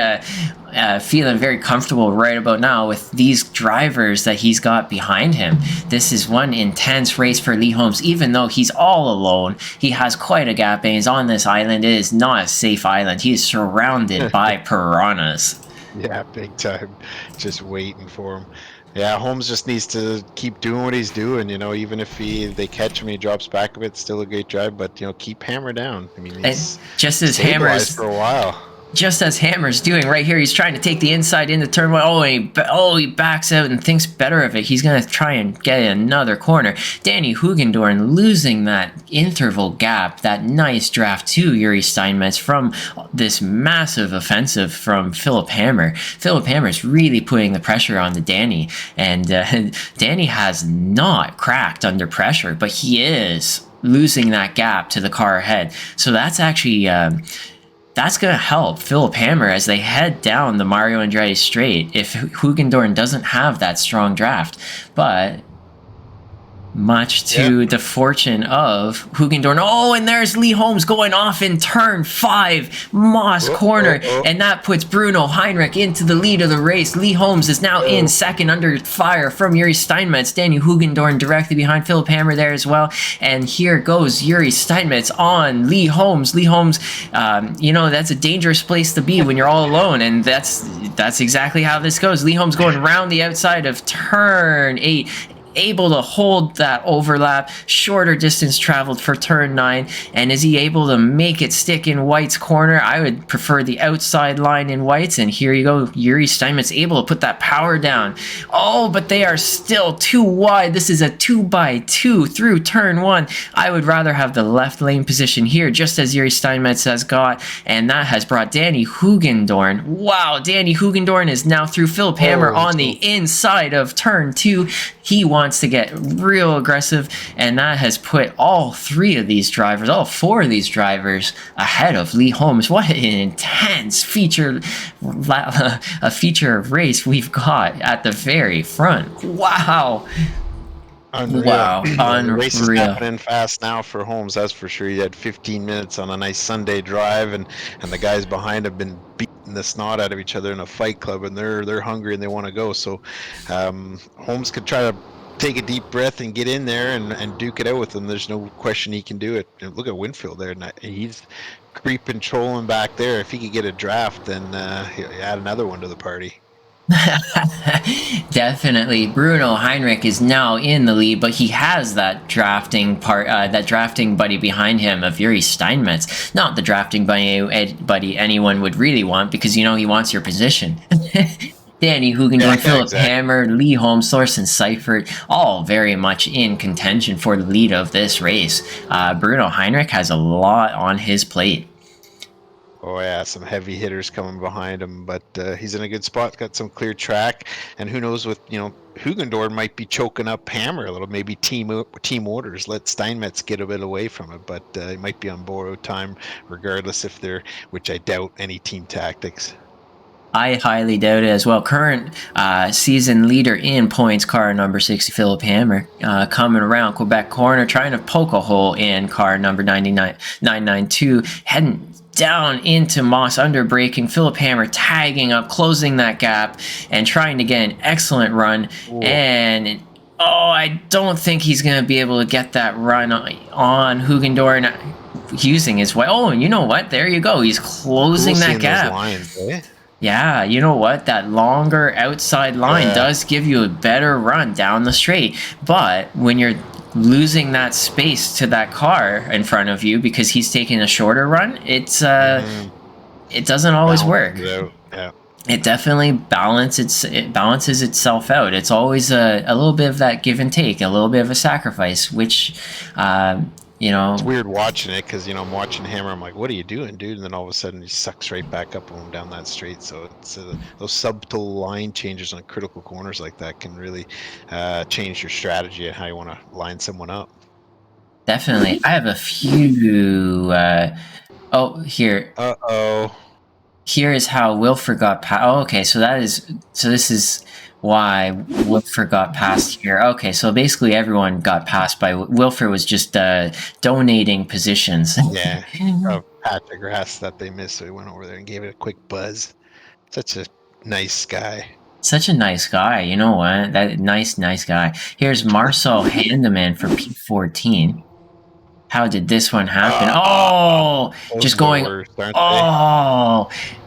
feeling very comfortable right about now with these drivers that he's got behind him. This is one intense race for Lee Holmes. Even though he's all alone, he has quite a gap, and he's on this island. It is not a safe island. He is surrounded by piranhas. Yeah, big time. Just waiting for him. Yeah, Holmes just needs to keep doing what he's doing. You know, even if they catch him, he drops back a bit. Still a great drive, but you know, keep Hammer down. I mean, he's just as Hammer's for a while. Just as Hammer's doing right here, he's trying to take the inside into turn 1. He backs out and thinks better of it. He's going to try and get another corner. Danny Hugendorn losing that interval gap, that nice draft to Yuri Steinmetz from this massive offensive from Philip Hammer. Philip Hammer's really putting the pressure on the Danny, and Danny has not cracked under pressure, but he is losing that gap to the car ahead. So that's actually... that's going to help Philip Hammer as they head down the Mario Andretti straight if Hugendorn doesn't have that strong draft. But much to the fortune of Hugendorn. Oh, and there's Lee Holmes going off in turn 5, Moss corner, and that puts Bruno Heinrich into the lead of the race. Lee Holmes is now in second under fire from Yuri Steinmetz. Danny Hugendorn directly behind Philip Hammer there as well. And here goes Yuri Steinmetz on Lee Holmes. Lee Holmes, you know, that's a dangerous place to be when you're all alone, and that's exactly how this goes. Lee Holmes going around the outside of turn 8. able to hold that overlap, shorter distance traveled for turn 9, and is he able to make it stick in White's corner? I would prefer the outside line in White's, and here you go, Yuri Steinmetz able to put that power down. Oh, but they are still too wide. This is a 2x2 through turn 1. I would rather have the left lane position here, just as Yuri Steinmetz has got, and that has brought Danny Hugendorn. Wow, Danny Hugendorn is now through Philip Hammer on the inside of turn 2. He wants to get real aggressive, and that has put all 3 of these drivers, all 4 of these drivers ahead of Lee Holmes. What an intense feature race we've got at the very front. Wow. Unreal. Wow, The race is unreal. happening fast now for Holmes, that's for sure. He had 15 minutes on a nice Sunday drive, and the guys behind have been beating the snot out of each other in a fight club, and they're hungry and they want to go. So Holmes could try to take a deep breath and get in there and duke it out with them. There's no question he can do it. And look at Winfield there. He's creeping, trolling back there. If he could get a draft, then he'll add another one to the party. Definitely, Bruno Heinrich is now in the lead, but he has that drafting buddy behind him of Yuri Steinmetz. Not the drafting buddy anyone would really want, because you know he wants your position. Danny Hugendorf, Philip Hammer, Lee Holmes, Thorsten Seifert, all very much in contention for the lead of this race. Bruno Heinrich has a lot on his plate. Oh yeah, some heavy hitters coming behind him, but he's in a good spot. Got some clear track, and who knows? With Hugendorf might be choking up Hammer a little. Maybe team orders. Let Steinmetz get a bit away from it, but he might be on borrowed time, regardless if they're, which I doubt, any team tactics. I highly doubt it as well. Current season leader in points, car number 60, Philip Hammer, coming around Quebec corner, trying to poke a hole in car number 992, heading down into Moss, under braking. Philip Hammer tagging up, closing that gap, and trying to get an excellent run. Ooh. And I don't think he's going to be able to get that run on Hugendorf using his way. Oh, and you know what? There you go. He's closing that gap. Lines, eh? Yeah, you know what? That longer outside line does give you a better run down the straight. But when you're losing that space to that car in front of you because he's taking a shorter run, it doesn't always work. Yeah. It definitely balances itself out. It's always a little bit of that give and take, a little bit of a sacrifice, which it's weird watching it, because I'm watching Hammer, I'm like, what are you doing, dude? And then all of a sudden he sucks right back up on him down that straight. So it's those subtle line changes on critical corners like that can really change your strategy and how you want to line someone up. Definitely. I have a few here. Here is how Wilfer got past. Oh, okay, so this is why Wilfer got past here. Okay, so basically everyone got passed by Wilfer. Was just donating positions. Yeah, patch of grass that they missed, so he went over there and gave it a quick buzz. Such a nice guy. Such a nice guy. You know what? That nice guy. Here's Marcel Handeman for P14. How did this one happen? Just going.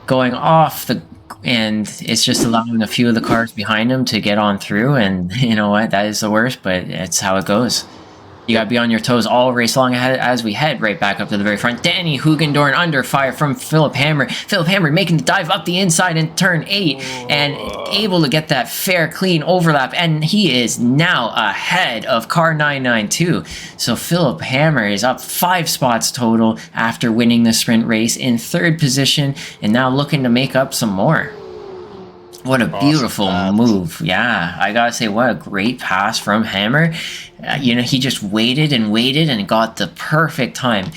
Going off the. And it's just allowing a few of the cars behind him to get on through, and you know what? That is the worst, but it's how it goes. You gotta be on your toes all race long as we head right back up to the very front. Danny Hugendorn under fire from Philip Hammer. Philip Hammer making the dive up the inside in turn 8 and able to get that fair, clean overlap. And he is now ahead of car 992. So Philip Hammer is up 5 spots total after winning the sprint race, in 3rd position, and now looking to make up some more. What a beautiful move. Yeah, I gotta say, what a great pass from Hammer. He just waited and got the perfect time.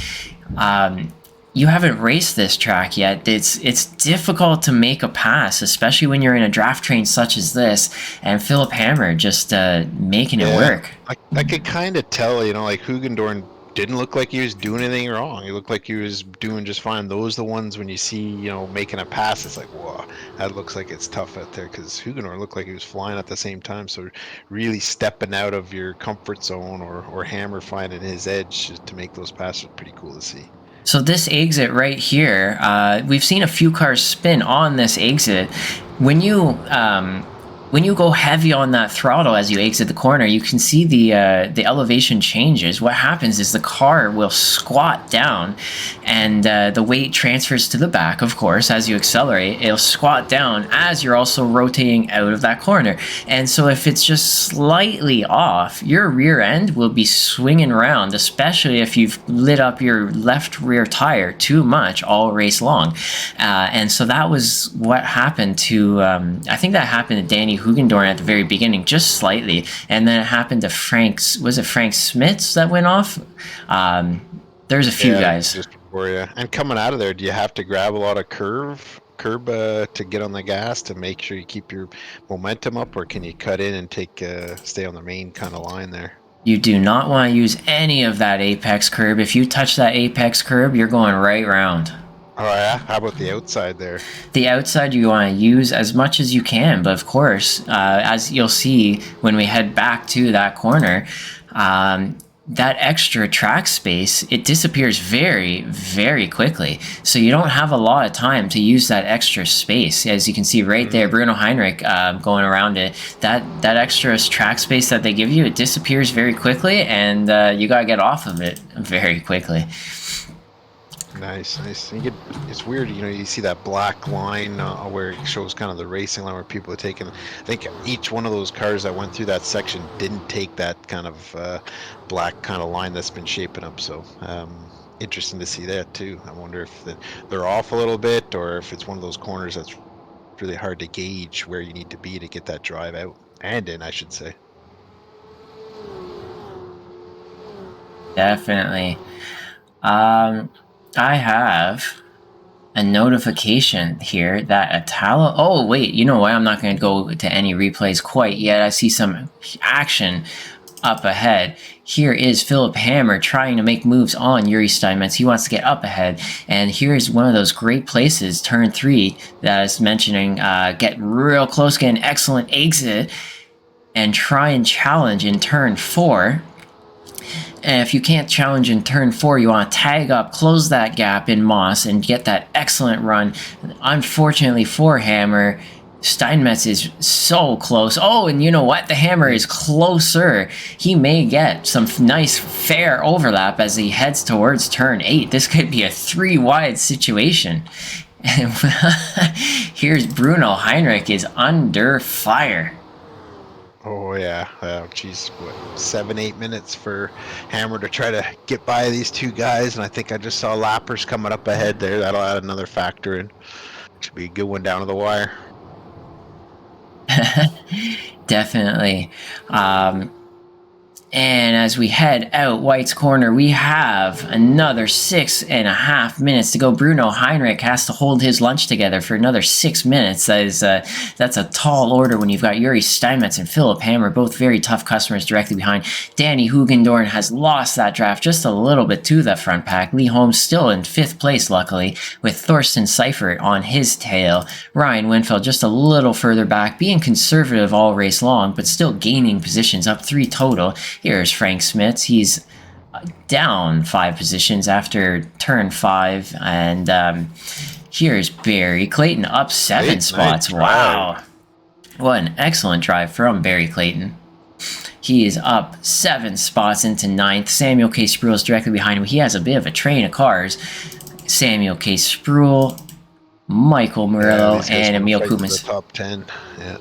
You haven't raced this track yet. It's difficult to make a pass, especially when you're in a draft train such as this. And Philip Hammer just making it work. I could kind of tell, like Hugendorn didn't look like he was doing anything wrong. He looked like he was doing just fine. Those are the ones when you see, making a pass, it's like, whoa, that looks like it's tough out there, because Hugendorf looked like he was flying at the same time. So really stepping out of your comfort zone, or Hammer finding his edge to make those passes, pretty cool to see. So this exit right here, we've seen a few cars spin on this exit. When you when you go heavy on that throttle as you exit the corner, you can see the elevation changes. What happens is the car will squat down, and the weight transfers to the back, of course. As you accelerate, it'll squat down as you're also rotating out of that corner. And so if it's just slightly off, your rear end will be swinging around, especially if you've lit up your left rear tire too much all race long. And so that was what happened to, I think that happened to Danny Hugendorn at the very beginning, just slightly, and then it happened to Frank Smits that went off? There's a few guys. Just before you. And coming out of there, do you have to grab a lot of curb to get on the gas to make sure you keep your momentum up, or can you cut in and stay on the main kind of line there? You do not want to use any of that apex curb. If you touch that apex curb, you're going right round. Oh yeah, how about the outside there? The outside you want to use as much as you can, but of course, as you'll see when we head back to that corner, that extra track space, it disappears very, very quickly. So you don't have a lot of time to use that extra space. As you can see right there, Bruno Heinrich going around it, that extra track space that they give you, it disappears very quickly, and you got to get off of it very quickly. Nice. It's weird, you see that black line where it shows kind of the racing line where people are taking. I think each one of those cars that went through that section didn't take that kind of black kind of line that's been shaping up. So interesting to see that too. I wonder if they're off a little bit, or if it's one of those corners that's really hard to gauge where you need to be to get that drive out and in, I should say. Definitely. I have a notification here that Italo... Oh, wait, you know what? I'm not going to go to any replays quite yet. I see some action up ahead. Here is Philip Hammer trying to make moves on Yuri Steinmetz. He wants to get up ahead. And here's one of those great places, turn 3, that I was mentioning. Get real close, get an excellent exit, and try and challenge in turn 4. And if you can't challenge in turn 4, you want to tag up, close that gap in Moss, and get that excellent run. Unfortunately for Hammer, Steinmetz is so close. Oh, and you know what? The Hammer is closer. He may get some nice fair overlap as he heads towards turn 8. This could be a 3-wide situation. Here's Bruno Heinrich is under fire. Oh yeah, geez, 7-8 minutes for Hammer to try to get by these two guys, and I think I just saw lappers coming up ahead there. That'll add another factor in. Should be a good one down to the wire. Definitely. And as we head out White's Corner, we have another 6.5 minutes to go. Bruno Heinrich has to hold his lunch together for another 6 minutes. That's a tall order when you've got Yuri Steinmetz and Philip Hammer, both very tough customers directly behind. Danny Hugendorn has lost that draft just a little bit to the front pack. Lee Holmes still in 5th place, luckily, with Thorsten Seifert on his tail. Ryan Winfield just a little further back, being conservative all race long, but still gaining positions, up 3 total. Here's Frank Smits. He's down 5 positions after turn 5. And here's Barry Clayton up 7 spots. Wow. What an excellent drive from Barry Clayton. He is up 7 spots into 9th. Samuel K. Spruill is directly behind him. He has a bit of a train of cars. Samuel K. Spruill, Michael Murillo, and Emil Koopmans. Top 10, yeah.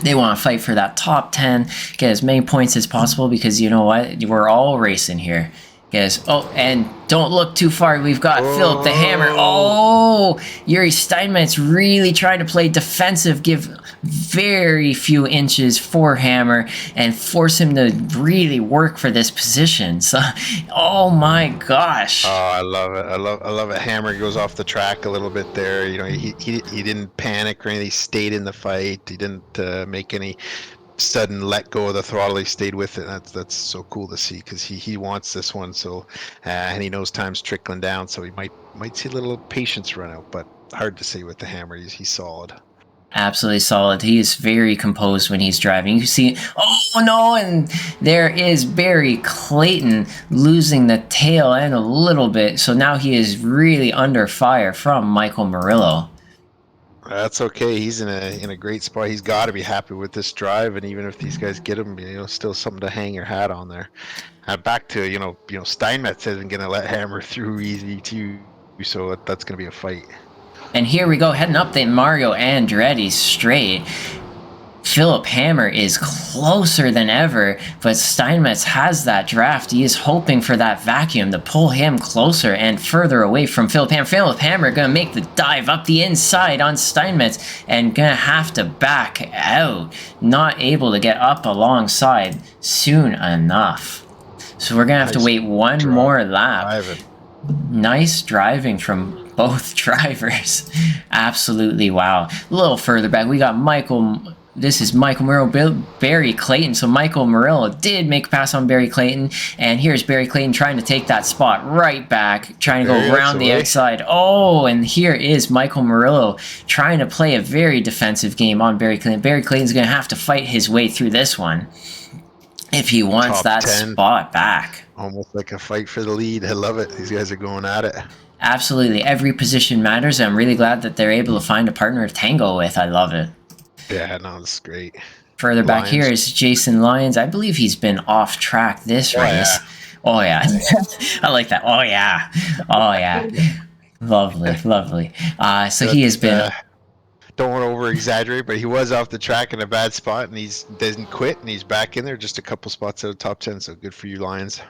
They want to fight for that top 10, get as many points as possible, because you know what? We're all racing here. Guys, oh, and don't look too far. We've got Philip the Hammer. Oh, Yuri Steinmetz really trying to play defensive, give very few inches for Hammer, and force him to really work for this position. So, oh my gosh. Oh, I love it. I love it. Hammer goes off the track a little bit there. You know, he didn't panic or anything. He stayed in the fight. He didn't make any sudden let go of the throttle. He stayed with it. That's so cool to see, because he wants this one. So and he knows time's trickling down, so he might see a little patience run out, but hard to say with the Hammer. He's solid. Absolutely solid. He is very composed when he's driving. You see, oh no, and there is Barry Clayton losing the tail end a little bit. So now he is really under fire from Michael Murillo. That's okay. He's in a great spot. He's got to be happy with this drive, and even if these guys get him, still something to hang your hat on there. Back to Steinmetz isn't going to let Hammer through easy too, so that's going to be a fight. And here we go, heading up the Mario Andretti straight. Philip Hammer is closer than ever, but Steinmetz has that draft. He is hoping for that vacuum to pull him closer and further away from Philip Hammer. Philip Hammer going to make the dive up the inside on Steinmetz and going to have to back out. Not able to get up alongside soon enough. So we're going to have to wait one more lap. Nice driving from both drivers. Absolutely wow. A little further back, we got Michael. This is Michael Murillo, Barry Clayton. So Michael Murillo did make a pass on Barry Clayton. And here's Barry Clayton trying to take that spot right back. Trying to go around the outside. Oh, and here is Michael Murillo trying to play a very defensive game on Barry Clayton. Barry Clayton's going to have to fight his way through this one if he wants Top that 10. spot back. Almost like a fight for the lead. I love it. These guys are going at it. Absolutely. Every position matters. I'm really glad that they're able to find a partner to tango with. I love it. Yeah, no, that's great. Further back here is Jason Lyons. I believe he's been off track this race. Oh, yeah. I like that. Oh, yeah. Oh, yeah. Lovely, lovely. So he has been... don't want to over-exaggerate, but he was off the track in a bad spot, and he doesn't quit, and he's back in there just a couple spots out of top 10, so good for you, Lions.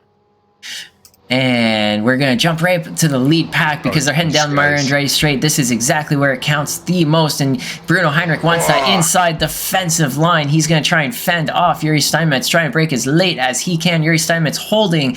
And we're going to jump right to the lead pack because they're heading down Mario Andretti straight. This is exactly where it counts the most. And Bruno Heinrich wants that inside defensive line. He's going to try and fend off Yuri Steinmetz, trying to break as late as he can. Yuri Steinmetz holding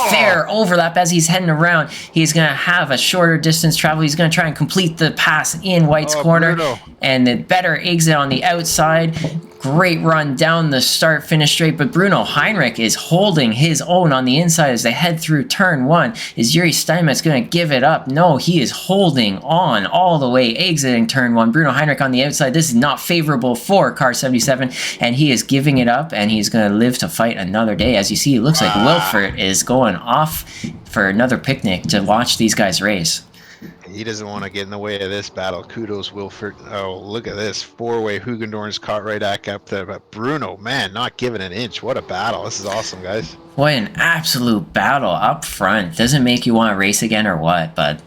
fair overlap as he's heading around. He's going to have a shorter distance travel. He's going to try and complete the pass in White's corner. Bruno. And the better exit on the outside. Great run down the start finish straight, but Bruno Heinrich is holding his own on the inside as they head through turn one. Is Yuri Steinmetz going to give it up? No, he is holding on all the way, exiting turn one. Bruno Heinrich on the outside. This is not favorable for car 77, and he is giving it up, and he's going to live to fight another day. As you see, it looks like Wilfert is going off for another picnic to watch these guys race. He doesn't want to get in the way of this battle. Kudos, Wilfert. Oh, look at this. Four-way Hugendorn's caught right back up there. But Bruno, man, not giving an inch. What a battle. This is awesome, guys. What an absolute battle up front. Doesn't make you want to race again or what, but...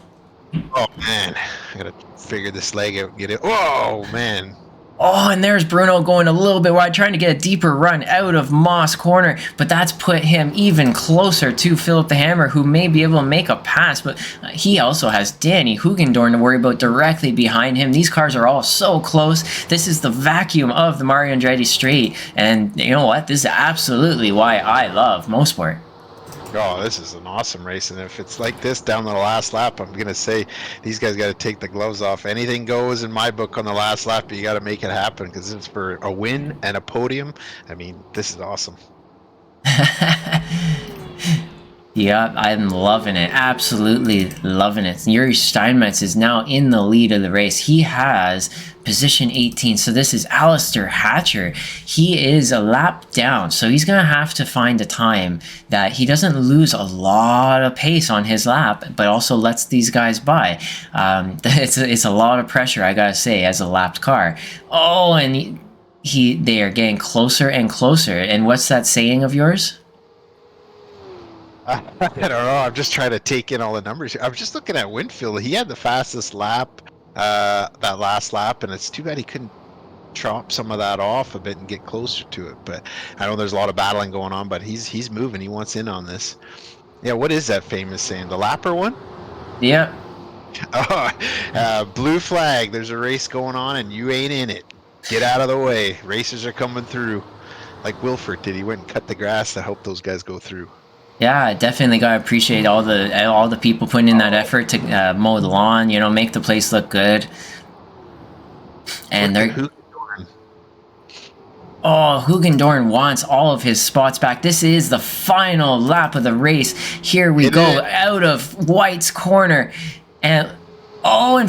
Oh, man. I got to figure this leg out and get it. Whoa, man. Oh, and there's Bruno going a little bit wide, trying to get a deeper run out of Moss corner, but that's put him even closer to Philip the Hammer, who may be able to make a pass, but he also has Danny Hugendorn to worry about directly behind him. These cars are all so close. This is the vacuum of the Mario Andretti Straight, and you know what? This is absolutely why I love Mosport. Oh, this is an awesome race, and if it's like this down the last lap, I'm gonna say these guys got to take the gloves off. Anything goes in my book on the last lap, but you got to make it happen because it's for a win and a podium. I mean, this is awesome. Yeah, I'm loving it. Absolutely loving it. Yuri Steinmetz is now in the lead of the race. He has position 18. So this is Alistair Hatcher. He is a lap down. So he's going to have to find a time that he doesn't lose a lot of pace on his lap, but also lets these guys by. It's a lot of pressure, I got to say, as a lapped car. Oh, and they are getting closer and closer. And what's that saying of yours? I don't know. I'm just trying to take in all the numbers here. I was just looking at Winfield. He had the fastest lap, that last lap, and it's too bad he couldn't chop some of that off a bit and get closer to it. But I know there's a lot of battling going on, but he's moving. He wants in on this. Yeah, what is that famous saying? The lapper one? Yeah. Oh, blue flag. There's a race going on, and you ain't in it. Get out of the way. Racers are coming through. Like Wilfert did. He went and cut the grass to help those guys go through. Yeah, definitely gotta appreciate all the people putting in that effort to mow the lawn, make the place look good. And Hugendorn wants all of his spots back. This is the final lap of the race. Here we go out of White's corner, and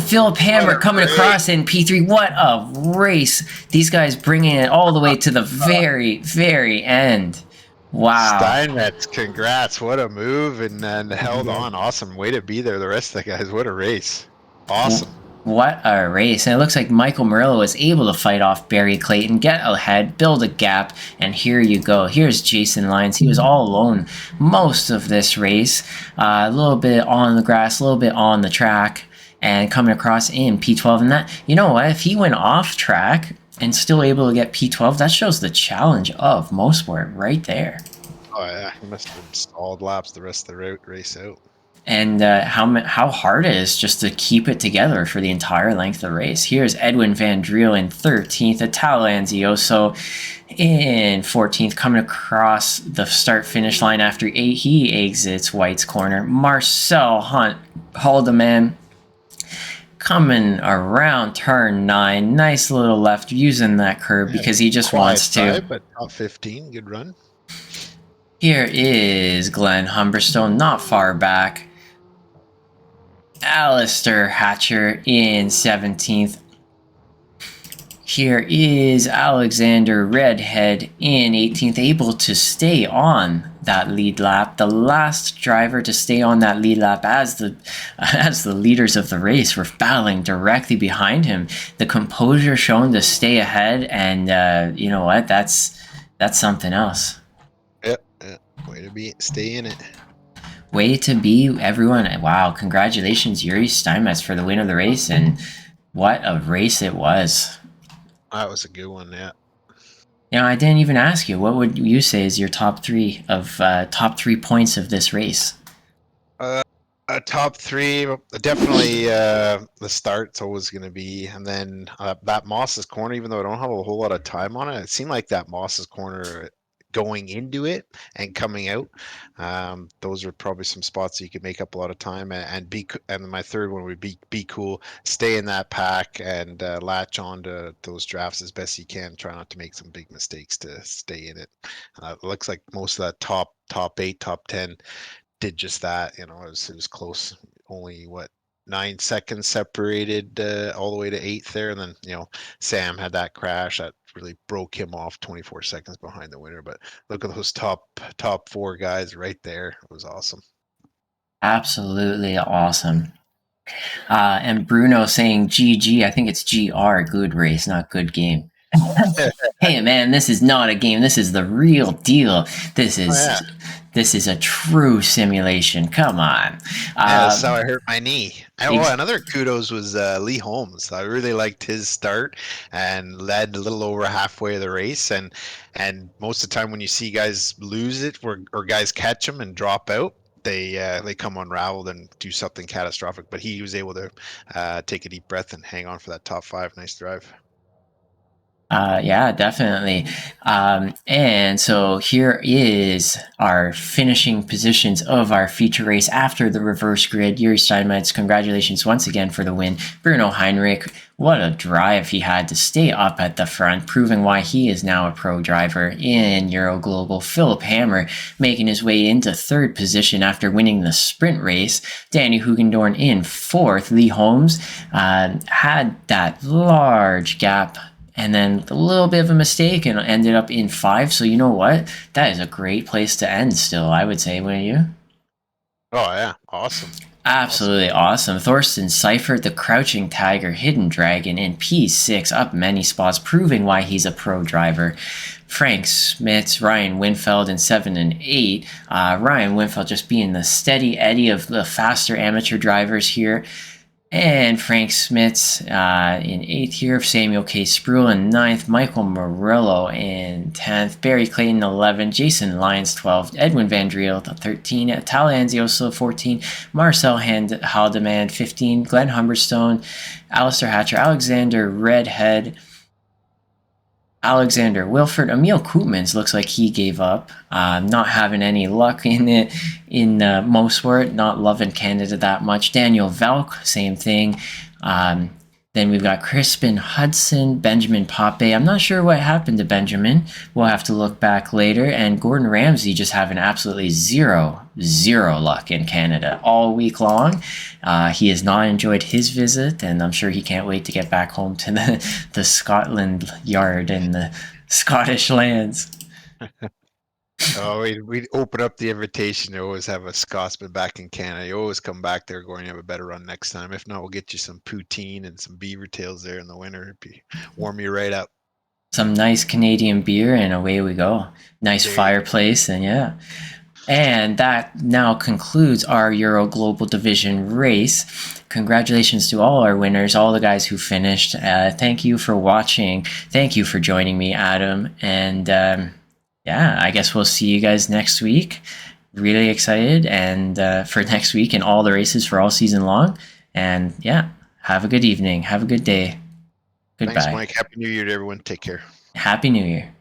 Philip Hammer coming across in P3. What a race! These guys bringing it all the way to the very, very end. Wow. Steinmetz, congrats. What a move, and held on. Awesome way to be there. The rest of the guys, what a race. Awesome. What a race. And it looks like Michael Murillo was able to fight off Barry Clayton, get ahead, build a gap, and here you go. Here's Jason Lyons. He was all alone most of this race. A little bit on the grass, a little bit on the track, and coming across in P12. And that, you know what, if he went off track and still able to get P12, that shows the challenge of Mosport right there. Oh yeah, he must have stalled laps the rest of the race out. And how hard it is just to keep it together for the entire length of the race. Here's Edwin Van Driel in 13th, Italo Anzioso in 14th, coming across the start-finish line after he exits White's corner. Marcel Haldeman coming around turn 9, nice little left, using that curb because he just wants to. But top 15, good run. Here is Glenn Humberstone, not far back. Alistair Hatcher in 17th. Here is Alexander Redhead in 18th, able to stay on that lead lap. The last driver to stay on that lead lap as the leaders of the race were battling directly behind him. The composure shown to stay ahead, and you know what? That's something else. Yep. Way to stay in it. Way to be, everyone. Wow, congratulations, Yuri Steinmetz, for the win of the race, and what a race it was. That was a good one, yeah. You know, I didn't even ask you, what would you say is your top three points of this race? Top 3, definitely the start's always going to be, and then that Moss's corner, even though I don't have a whole lot of time on it seemed like that Moss's corner going into it and coming out, those are probably some spots that you could make up a lot of time, and my third one would be cool, stay in that pack and latch on to those drafts as best you can, try not to make some big mistakes to stay in it. It looks like most of that top 8, top 10 did just that. You know, it was close. Only 9 seconds separated all the way to 8th there, and then Sam had that crash that really broke him off 24 seconds behind the winner. But look at those top 4 guys right there. It was awesome. Absolutely awesome. And Bruno saying GG, I think it's GR, good race, not good game. Hey man, this is not a game. This is the real deal. This is a true simulation. Come on. That's how I hurt my knee. Another kudos was Lee Holmes. I really liked his start and led a little over halfway of the race. And most of the time when you see guys lose it or guys catch them and drop out, they come unraveled and do something catastrophic. But he was able to take a deep breath and hang on for that top 5. Nice drive. Yeah, definitely. And so here is our finishing positions of our feature race after the reverse grid. Yuri Steinmetz, congratulations once again for the win. Bruno Heinrich, what a drive he had to stay up at the front, proving why he is now a pro driver in Euro Global. Philip Hammer making his way into 3rd position after winning the sprint race. Danny Hugendorn in 4th. Lee Holmes had that large gap and then a little bit of a mistake and ended up in 5. So you know what? That is a great place to end still, I would say, wouldn't you? Oh, yeah. Awesome. Absolutely awesome. Thorsten Seifert, the Crouching Tiger, Hidden Dragon in P6, up many spots, proving why he's a pro driver. Frank Smits, Ryan Winfeld in 7 and 8. Ryan Winfeld just being the steady Eddie of the faster amateur drivers here. And Frank Smits in 8th here, Samuel K. Spruill in 9th, Michael Murillo in 10th, Barry Clayton 11th, Jason Lyons 12th, Edwin Van Driel 13th, Italo Anzioso 14th, Marcel Haldeman 15th, Glenn Humberstone, Alistair Hatcher, Alexander Redhead, Alexander Wilford. Emil Koopmans looks like he gave up, not having any luck in it in Mosport, not loving Canada that much. Daniel Velk, same thing. Then we've got Crispin Hudson, Benjamin Pape. I'm not sure what happened to Benjamin. We'll have to look back later. And Gordon Ramsay just having absolutely zero luck in Canada all week long. He has not enjoyed his visit, and I'm sure he can't wait to get back home to the Scotland yard and the Scottish lands. Oh, we'd open up the invitation. They always have a Scotsman back in Canada. You always come back there going, you have a better run next time. If not, we'll get you some poutine and some beaver tails there in the winter. Warm you right up. Some nice Canadian beer, and away we go. Nice There you go. fireplace, and yeah. And that now concludes our Euro Global Division race. Congratulations to all our winners, all the guys who finished. Thank you for watching. Thank you for joining me, Adam. And yeah, I guess we'll see you guys next week. Really excited and for next week and all the races for all season long. And yeah, have a good evening. Have a good day. Thanks, Goodbye. Mike. Happy New Year to everyone. Take care. Happy New Year.